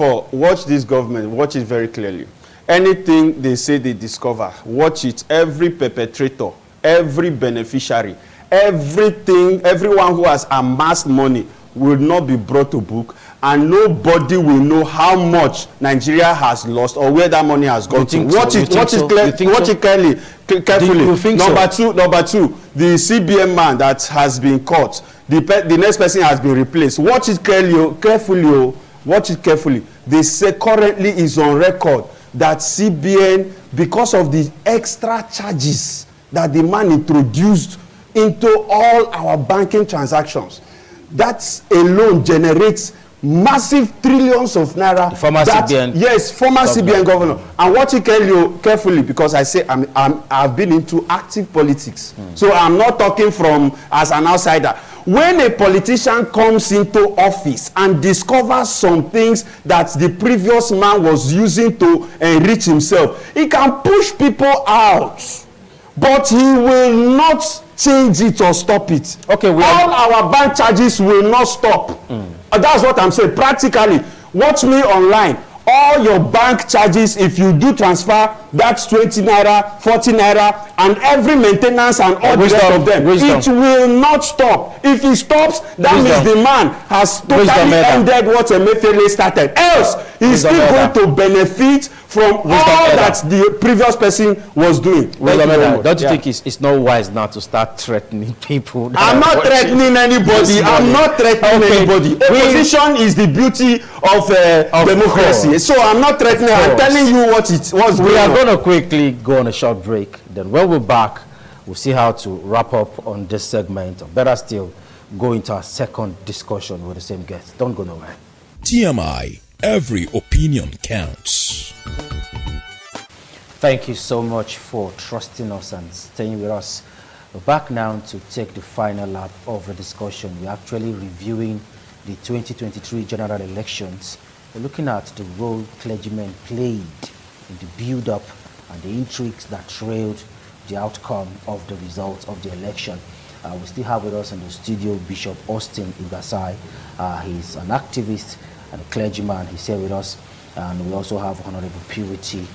all, watch this government. Watch it very clearly. Anything they say they discover, watch it. Every perpetrator, every beneficiary, everyone who has amassed money will not be brought to book, and nobody will know how much Nigeria has lost or where that money has gone to. Watch it carefully. Number two, the CBN man that has been caught, the next person has been replaced. Watch it carefully. Watch it carefully. They say currently is on record that CBN, because of the extra charges that the man introduced into all our banking transactions, that alone generates massive trillions of naira. The former CBN. Yes, former CBN governor. And watch it carefully, because I say I've been into active politics. So I'm not talking from as an outsider. When a politician comes into office and discovers some things that the previous man was using to enrich himself, he can push people out, but he will not change it or stop it. Okay, all our bank charges will not stop. That's what I'm saying. Practically, watch me online. All your bank charges, if you do transfer, that's 20 naira, 40 naira, and every maintenance and all the rest of them. It will not stop. If it stops, that means the man has totally ended what Emefiele started. Else, he's still going to benefit from all that the previous person was doing. Don't you think it's not wise now to start threatening people? I'm not threatening anybody. I'm not threatening anybody. Opposition is the beauty of democracy. So I'm not threatening. I'm telling you what it was. We are going to quickly go on a short break. Then when we're back, we'll see how to wrap up on this segment. Or better still, go into our second discussion with the same guest. Don't go nowhere. TMI, every opinion counts. Thank you so much for trusting us and staying with us. We're back now to take the final lap of the discussion. We're actually reviewing the 2023 general elections. We're looking at the role clergymen played in the build-up and the intrigues that trailed the outcome of the results of the election. We still have with us in the studio Bishop Austin Igasai. He's an activist and a clergyman. He's here with us. And we also have Honorable Purity.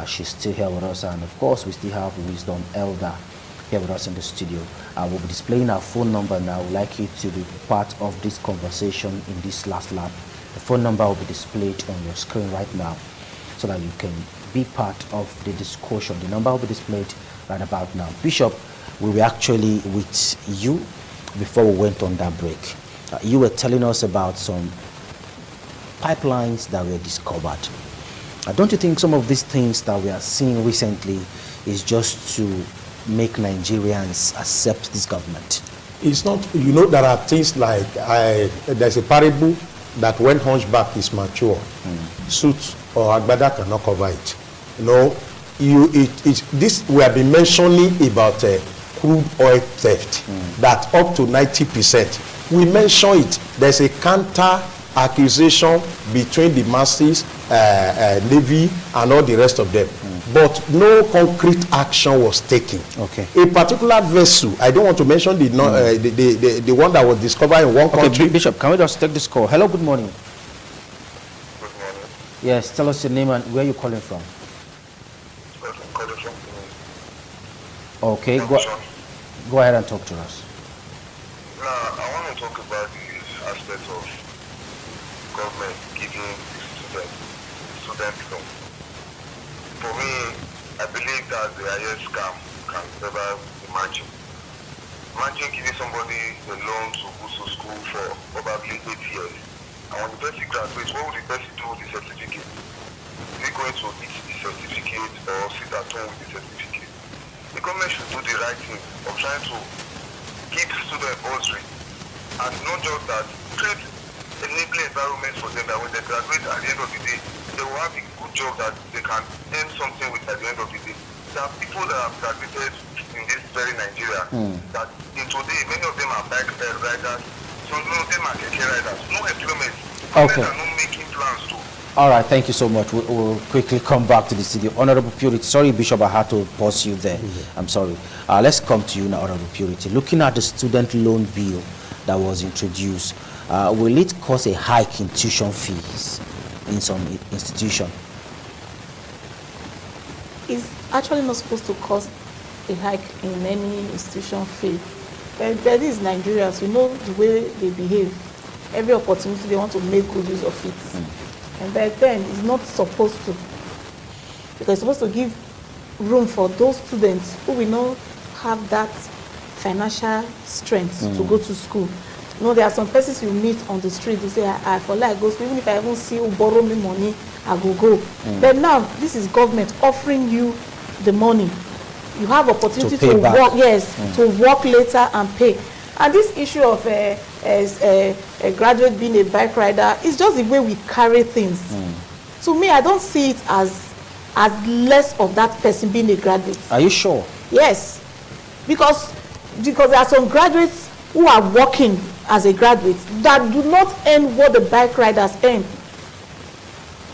She's still here with us. And of course, we still have Wisdom Elder here with us in the studio. We'll be displaying our phone number now. We'd like you to be part of this conversation in this last lap. The phone number will be displayed on your screen right now so that you can be part of the discussion. The number will be displayed right about now. Bishop, we were actually with you before we went on that break. You were telling us about some pipelines that were discovered. Don't you think some of these things that we are seeing recently is just to make Nigerians accept this government? It's not, you know, there are things like, there's a parable that when hunchback is mature, suit or agbada cannot cover it. You know, this we have been mentioning about crude oil theft, that up to 90%. We mention it. There's a counter accusation between the masses, Navy, and all the rest of them. But no concrete action was taken. Okay. A particular vessel, I don't want to mention the one that was discovered in one country. Okay, Bishop, can we just take this call? Hello, good morning. Good morning. Yes, tell us your name and where you're calling from. I'm calling from Okay, go ahead and talk to us. Now, I want to talk about the aspect of government giving the student loan. For me, I believe that the highest scam can ever imagine. Imagine giving somebody a loan to go to school for probably 8 years. And when the person graduates, what will the person do with the certificate? Is he going to eat the certificate or sit at home with the certificate? The government should do the right thing of trying to give students bursary and not just that, create enabling environment for them that when they graduate at the end of the day, they will have a good job that they can earn something with at the end of the day. There are people that have graduated in this very Nigeria that in today, many of them are bike riders, some of them are keke riders. No employment. Okay. They are not making plans to. All right, thank you so much. We'll quickly come back to the studio. Honorable Purity, sorry, Bishop, I had to pause you there. I'm sorry. Let's come to you now, Honorable Purity. Looking at the student loan bill that was introduced, will it cause a hike in tuition fees in some institution? It's actually not supposed to cost a hike in any institution fee. But this is Nigeria, so you know the way they behave. Every opportunity they want to make good use of it. And by then, it's not supposed to. Because it's supposed to give room for those students who will not have that financial strength to go to school. You know, there are some persons you meet on the street, they say, I for like go, even if I even see who borrow me money, I go. But now, this is government offering you the money. You have opportunity to work, to work later and pay. And this issue of a graduate being a bike rider is just the way we carry things. To me, I don't see it as less of that person being a graduate. Are you sure? Yes, because there are some graduates who are working as a graduate that do not earn what the bike riders earn.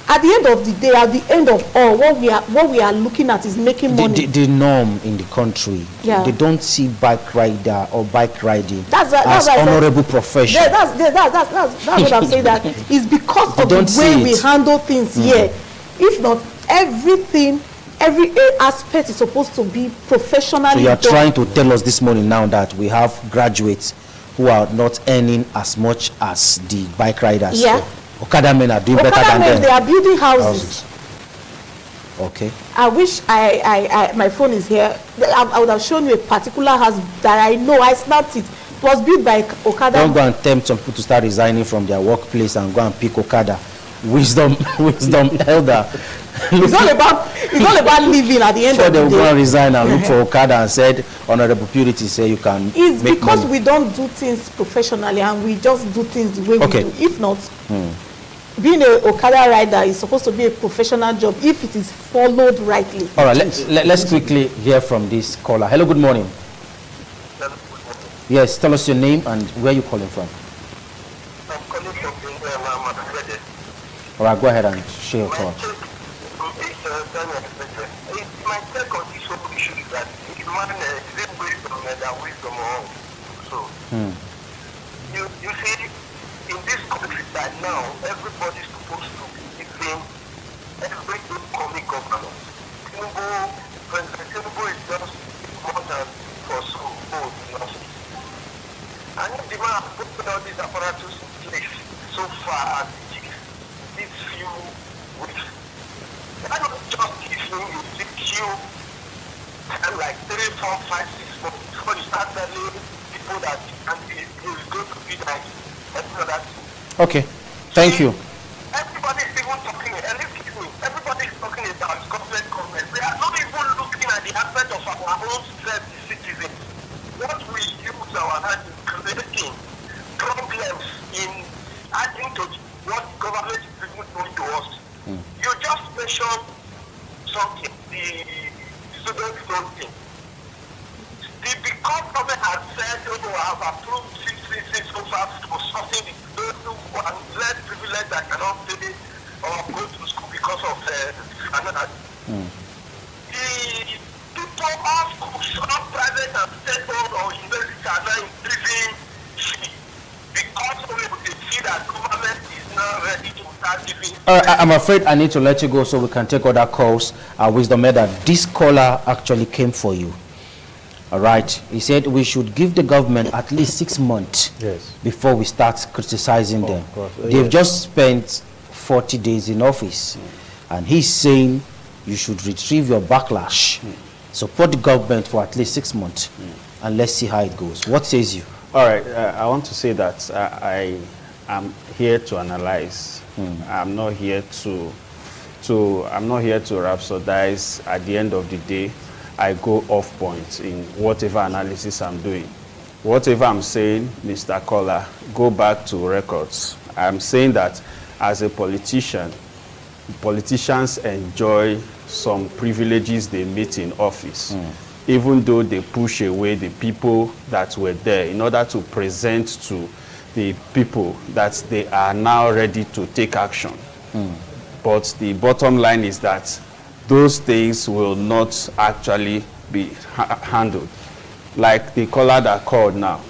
At the end of the day, at the end of all, what we are looking at is making money. The norm in the country, they don't see bike rider or bike riding as honorable profession. That's what I'm saying. That is because of the way we handle things here. If not, every aspect is supposed to be professionally So you are done. trying to tell us this morning now that we have graduates who are not earning as much as the bike riders. Yeah. Okada men are doing better than them. They are building houses. Okay. I wish my phone is here. I would have shown you a particular house that I know. I snapped it. It was built by Okada. Don't go and tempt some people to start resigning from their workplace and go and pick Okada. Wisdom elder. It's all about living at the end of the day. They will go and resign and look for Okada and said, Honorable Purity say you can It's make because money. we don't do things professionally and we just do things the way we do. If not, being a Okada rider is supposed to be a professional job if it is followed rightly. All right, let's quickly hear from this caller. Hello, good morning. Yes, tell us your name and where you're calling from. I'm calling from England. All right, go ahead and share your thoughts. My take on this whole issue is that man is wisdom than wisdom on. So, you see, in this country that now, everybody's supposed to be giving every incoming government. President Tinubu is just important for some votes in office. And if the man has put all these apparatus in place so far as it is, these few weeks, I don't just give him a secure and like 3, 4, 5, 6 months before you start telling people that and it is going to be like that. Okay, thank you. Everybody is even talking, and excuse me, everybody is talking about government. They are not even looking at the aspect of our own citizens. What we use our hand in creating problems in adding to what government is even doing to us. You just mentioned something, the student loan thing. Because government has said, I have approved 636 so far for something those who are less privileged that cannot pay or go to school because of another. The people of schools, not private and state-owned or universities are now increasing fee because they see that government is now ready to start giving. I'm afraid I need to let you go so we can take other calls. Wisdom Elder, this caller actually came for you. All right. He said we should give the government at least 6 months before we start criticizing them. They've just spent 40 days in office. And he's saying you should retrieve your backlash. Support the government for at least 6 months. And let's see how it goes. What says you? All right. I want to say that I am here to analyze. I'm not here to rhapsodize. At the end of the day, I go off point in whatever analysis I'm doing. whatever I'm saying, Mr. Kola, go back to records. I'm saying that as a politician, politicians enjoy some privileges they meet in office, even though they push away the people that were there in order to present to the people that they are now ready to take action. But the bottom line is that those things will not actually be handled. Like the caller that called now.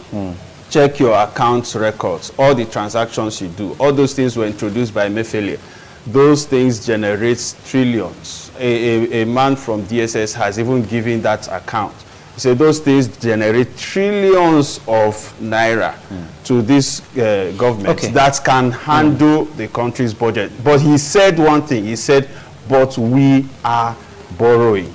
Check your account records, all the transactions you do. All those things were introduced by Mefele. Those things generate trillions. A man from DSS has even given that account. He said those things generate trillions of naira to this government that can handle the country's budget. But he said one thing. He said, but we are borrowing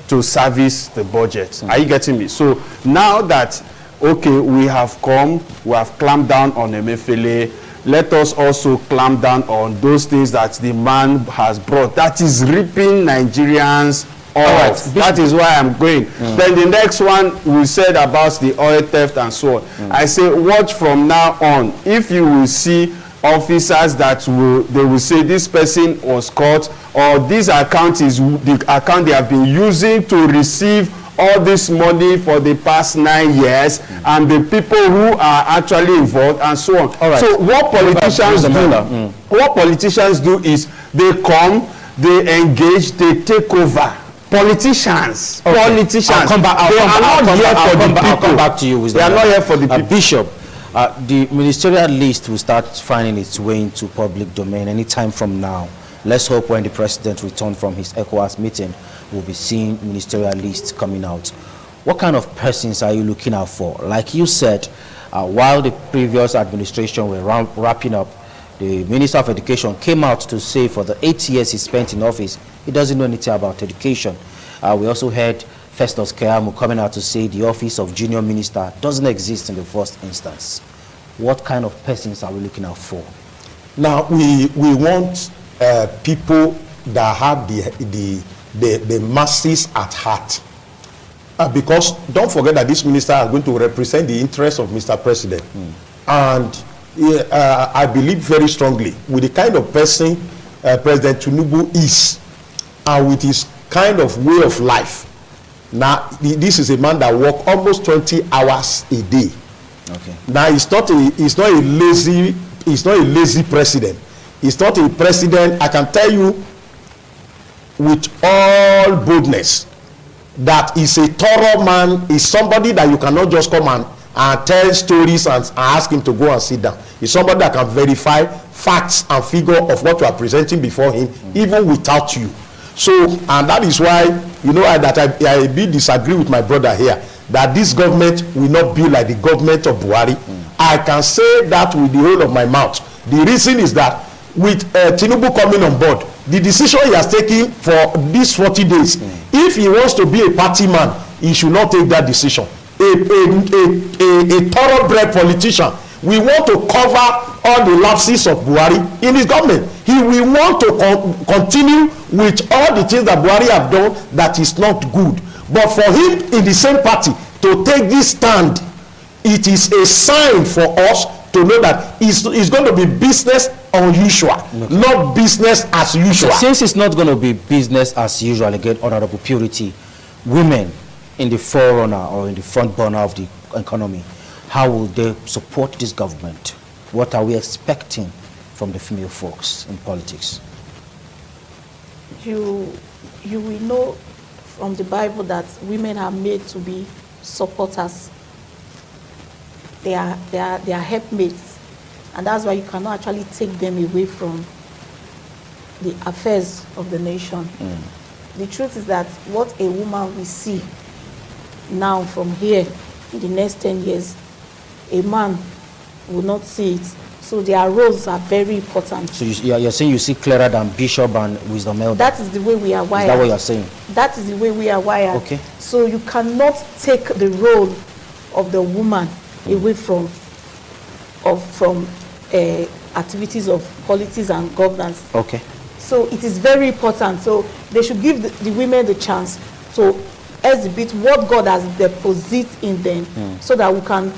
to service the budget. Are you getting me? So now that, we have come, we have clamped down on Emefiele, let us also clamp down on those things that the man has brought. That is ripping Nigerians off. That is why I'm going. Then the next one we said about the oil theft and so on. I say, watch from now on. If you will see officers that they will say this person was caught, or this account is the account they have been using to receive all this money for the past 9 years, and the people who are actually involved and so on. So what politicians do is they come, they engage, they take over. Politicians. I'll come back to you. They are not here for the people. Bishop, the ministerial list will start finding its way into public domain anytime from now. Let's hope when the president returns from his ECOWAS meeting, we'll be seeing ministerial lists coming out. What kind of persons are you looking out for? Like you said, while the previous administration were wrapping up, the Minister of Education came out to say for the 8 years he spent in office, he doesn't know anything about education. We also heard Festus Keyamo coming out to say the office of junior minister doesn't exist in the first instance. What kind of persons are we looking out for? Now, we want people that have the masses at heart. Because don't forget that this minister is going to represent the interests of Mr. President. And I believe very strongly with the kind of person President Tinubu is, and with his kind of way of life. Now, this is a man that works almost 20 hours a day. Now, he's not a lazy president. He's not a president, I can tell you with all boldness, that is a thorough man, is somebody that you cannot just come and tell stories and ask him to go and sit down. He's somebody that can verify facts and figure of what you are presenting before him, even without you. So, and that is why, you know, that I disagree with my brother here, that this government will not be like the government of Buhari. I can say that with the whole of my mouth. The reason is that with Tinubu coming on board, the decision he has taken for these 40 days, if he wants to be a party man, he should not take that decision. A thoroughbred politician, we want to cover all the lapses of Buhari in his government. He will want to continue with all the things that Buhari have done that is not good. But for him in the same party to take this stand, it is a sign for us to know that it's going to be business unusual, not business as usual. So since it's not going to be business as usual, again, Honorable Purity, women in the forerunner or in the front burner of the economy, how will they support this government? What are we expecting from the female folks in politics? You will know from the Bible that women are made to be supporters. They are helpmates, and that's why you cannot actually take them away from the affairs of the nation. The truth is that what a woman will see now from here in the next 10 years, a man will not see it. So their roles are very important. So you're saying you see clearer than Bishop and Wisdom Elder? That is the way we are wired. Is that what you're saying? That is the way we are wired. Okay. So you cannot take the role of the woman away from activities of politics and governance. Okay. So it is very important. So they should give the women the chance to exhibit what God has deposited in them, so that we can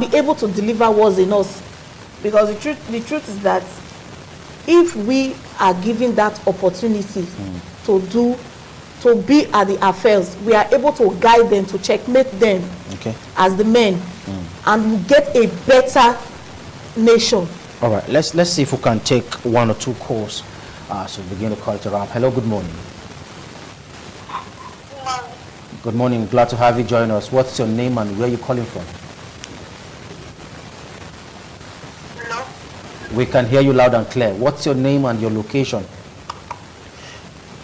be able to deliver what's in us. Because the truth is that if we are given that opportunity to be at the affairs, we are able to guide them, to checkmate them as the men, and we get a better nation. All right, let's see if we can take one or two calls. So begin to call it around. Hello, good morning. Good morning, glad to have you join us. What's your name and where are you calling from? Hello? We can hear you loud and clear. What's your name and your location?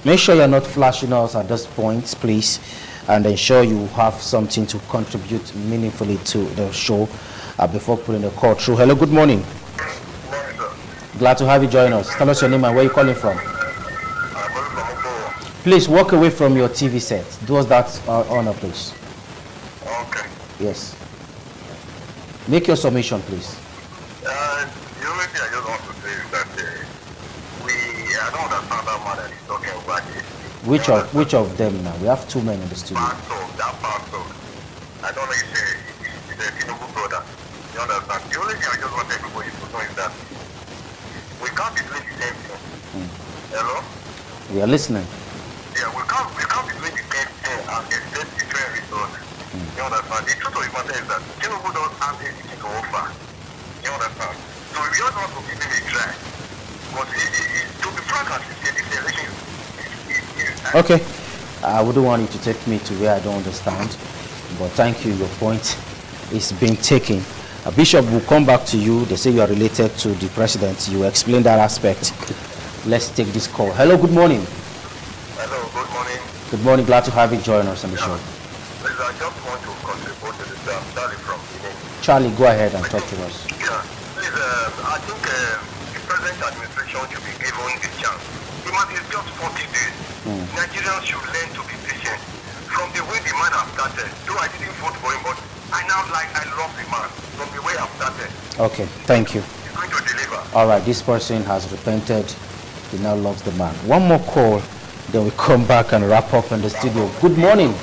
Make sure you're not flashing us at this point, please, and ensure you have something to contribute meaningfully to the show before putting the call through. Hello, good morning. Good morning, sir. Glad to have you join us. Tell us your name and where you're calling from. I'm calling from Okowo. Please walk away from your TV set. Do us that honor, please. Okay. Yes. Make your submission, please. The only thing I just want to say is that I don't understand that man that is talking about it. Which of them now? We have two men in the studio. That pastor. I don't know if he's a Tinubu brother. You understand? The only thing I just want everybody to know is that we can't be doing the same thing. Hello? We are listening. Yeah, we can't be doing the same thing and expect different results. You understand? The truth of the matter is that Tinubu don't have anything to offer. You understand? So we just want to give him a try. But to be frank and sincere, this election is Okay. I wouldn't want you to take me to where I don't understand. But thank you. Your point is being taken. Bishop will come back to you. They say you are related to the president. You explain that aspect. Let's take this call. Hello, good morning. Hello, good morning. Good morning. Glad to have you join us on the show. Please, I just want to contribute to this. Charlie from Benin. Charlie, go ahead and talk to us. Yeah, please, I think the present administration should be given the chance. It might be just 40 days. Nigerians should learn to be patient. From the way the man has started, though I didn't vote for him, but I love the man from the way I've started. Okay, thank you. He's going to deliver. All right, this person has repented. He now loves the man. One more call, then we come back and wrap up in the studio. Good morning.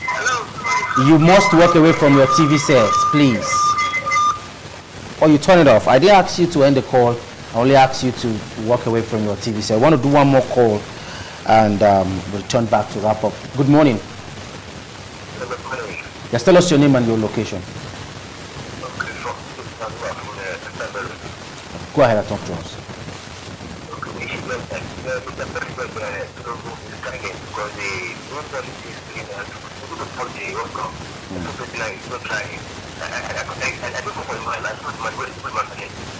Hello. You must walk away from your TV sets, please. Or you turn it off. I didn't ask you to end the call. I only asked you to walk away from your TV set. I want to do one more call and return back to wrap up. Good morning. Just tell us your name and your location. Go ahead and talk to us.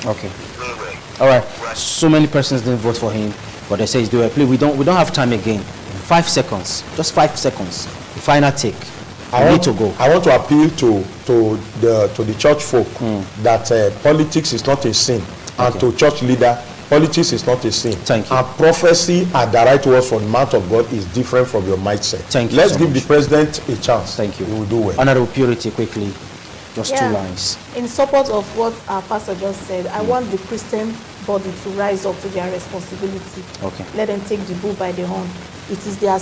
Okay. All right. So many persons didn't vote for him, but they say he's doing it. We don't have time again. 5 seconds. Just 5 seconds. The final take. I need to go. I want to appeal to the church folk that politics is not a sin, and to church leader, politics is not a sin. Thank you. And prophecy and the right words from the mouth of God is different from your mindset. Thank you. Let's so give much. the president a chance. Thank you. He will do well. Honorable Purity, quickly. Just 2 lines. In support of what our pastor just said, I want the Christian body to rise up to their responsibility. Okay. Let them take the bull by the horn. It is their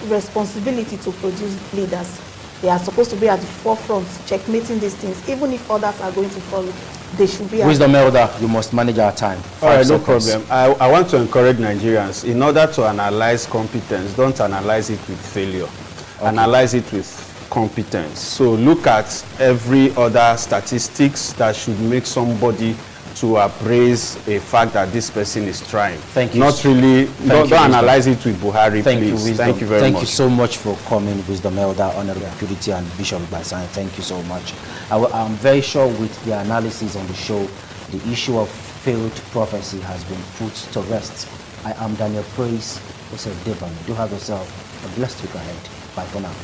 responsibility to produce leaders. They are supposed to be at the forefront, checkmating these things. Even if others are going to follow, they should be. Wisdom elder, you must manage our time. All right, no 5 seconds. problem. I want to encourage Nigerians, in order to analyze competence, don't analyze it with failure. Analyze it with competence. So look at every other statistics that should make somebody to appraise a fact that this person is trying. Thank you. Not really, don't Wisdom. analyze it with Buhari, Thank you, please. Wisdom. Thank you very much. Thank you so much for coming, Wisdom Elder, Honorable Purity, and Bishop Basan. Thank you so much. I'm very sure with the analysis on the show, the issue of failed prophecy has been put to rest. I am Daniel Praise. This is Devon. Do have yourself a blessed week ahead. Bye for now.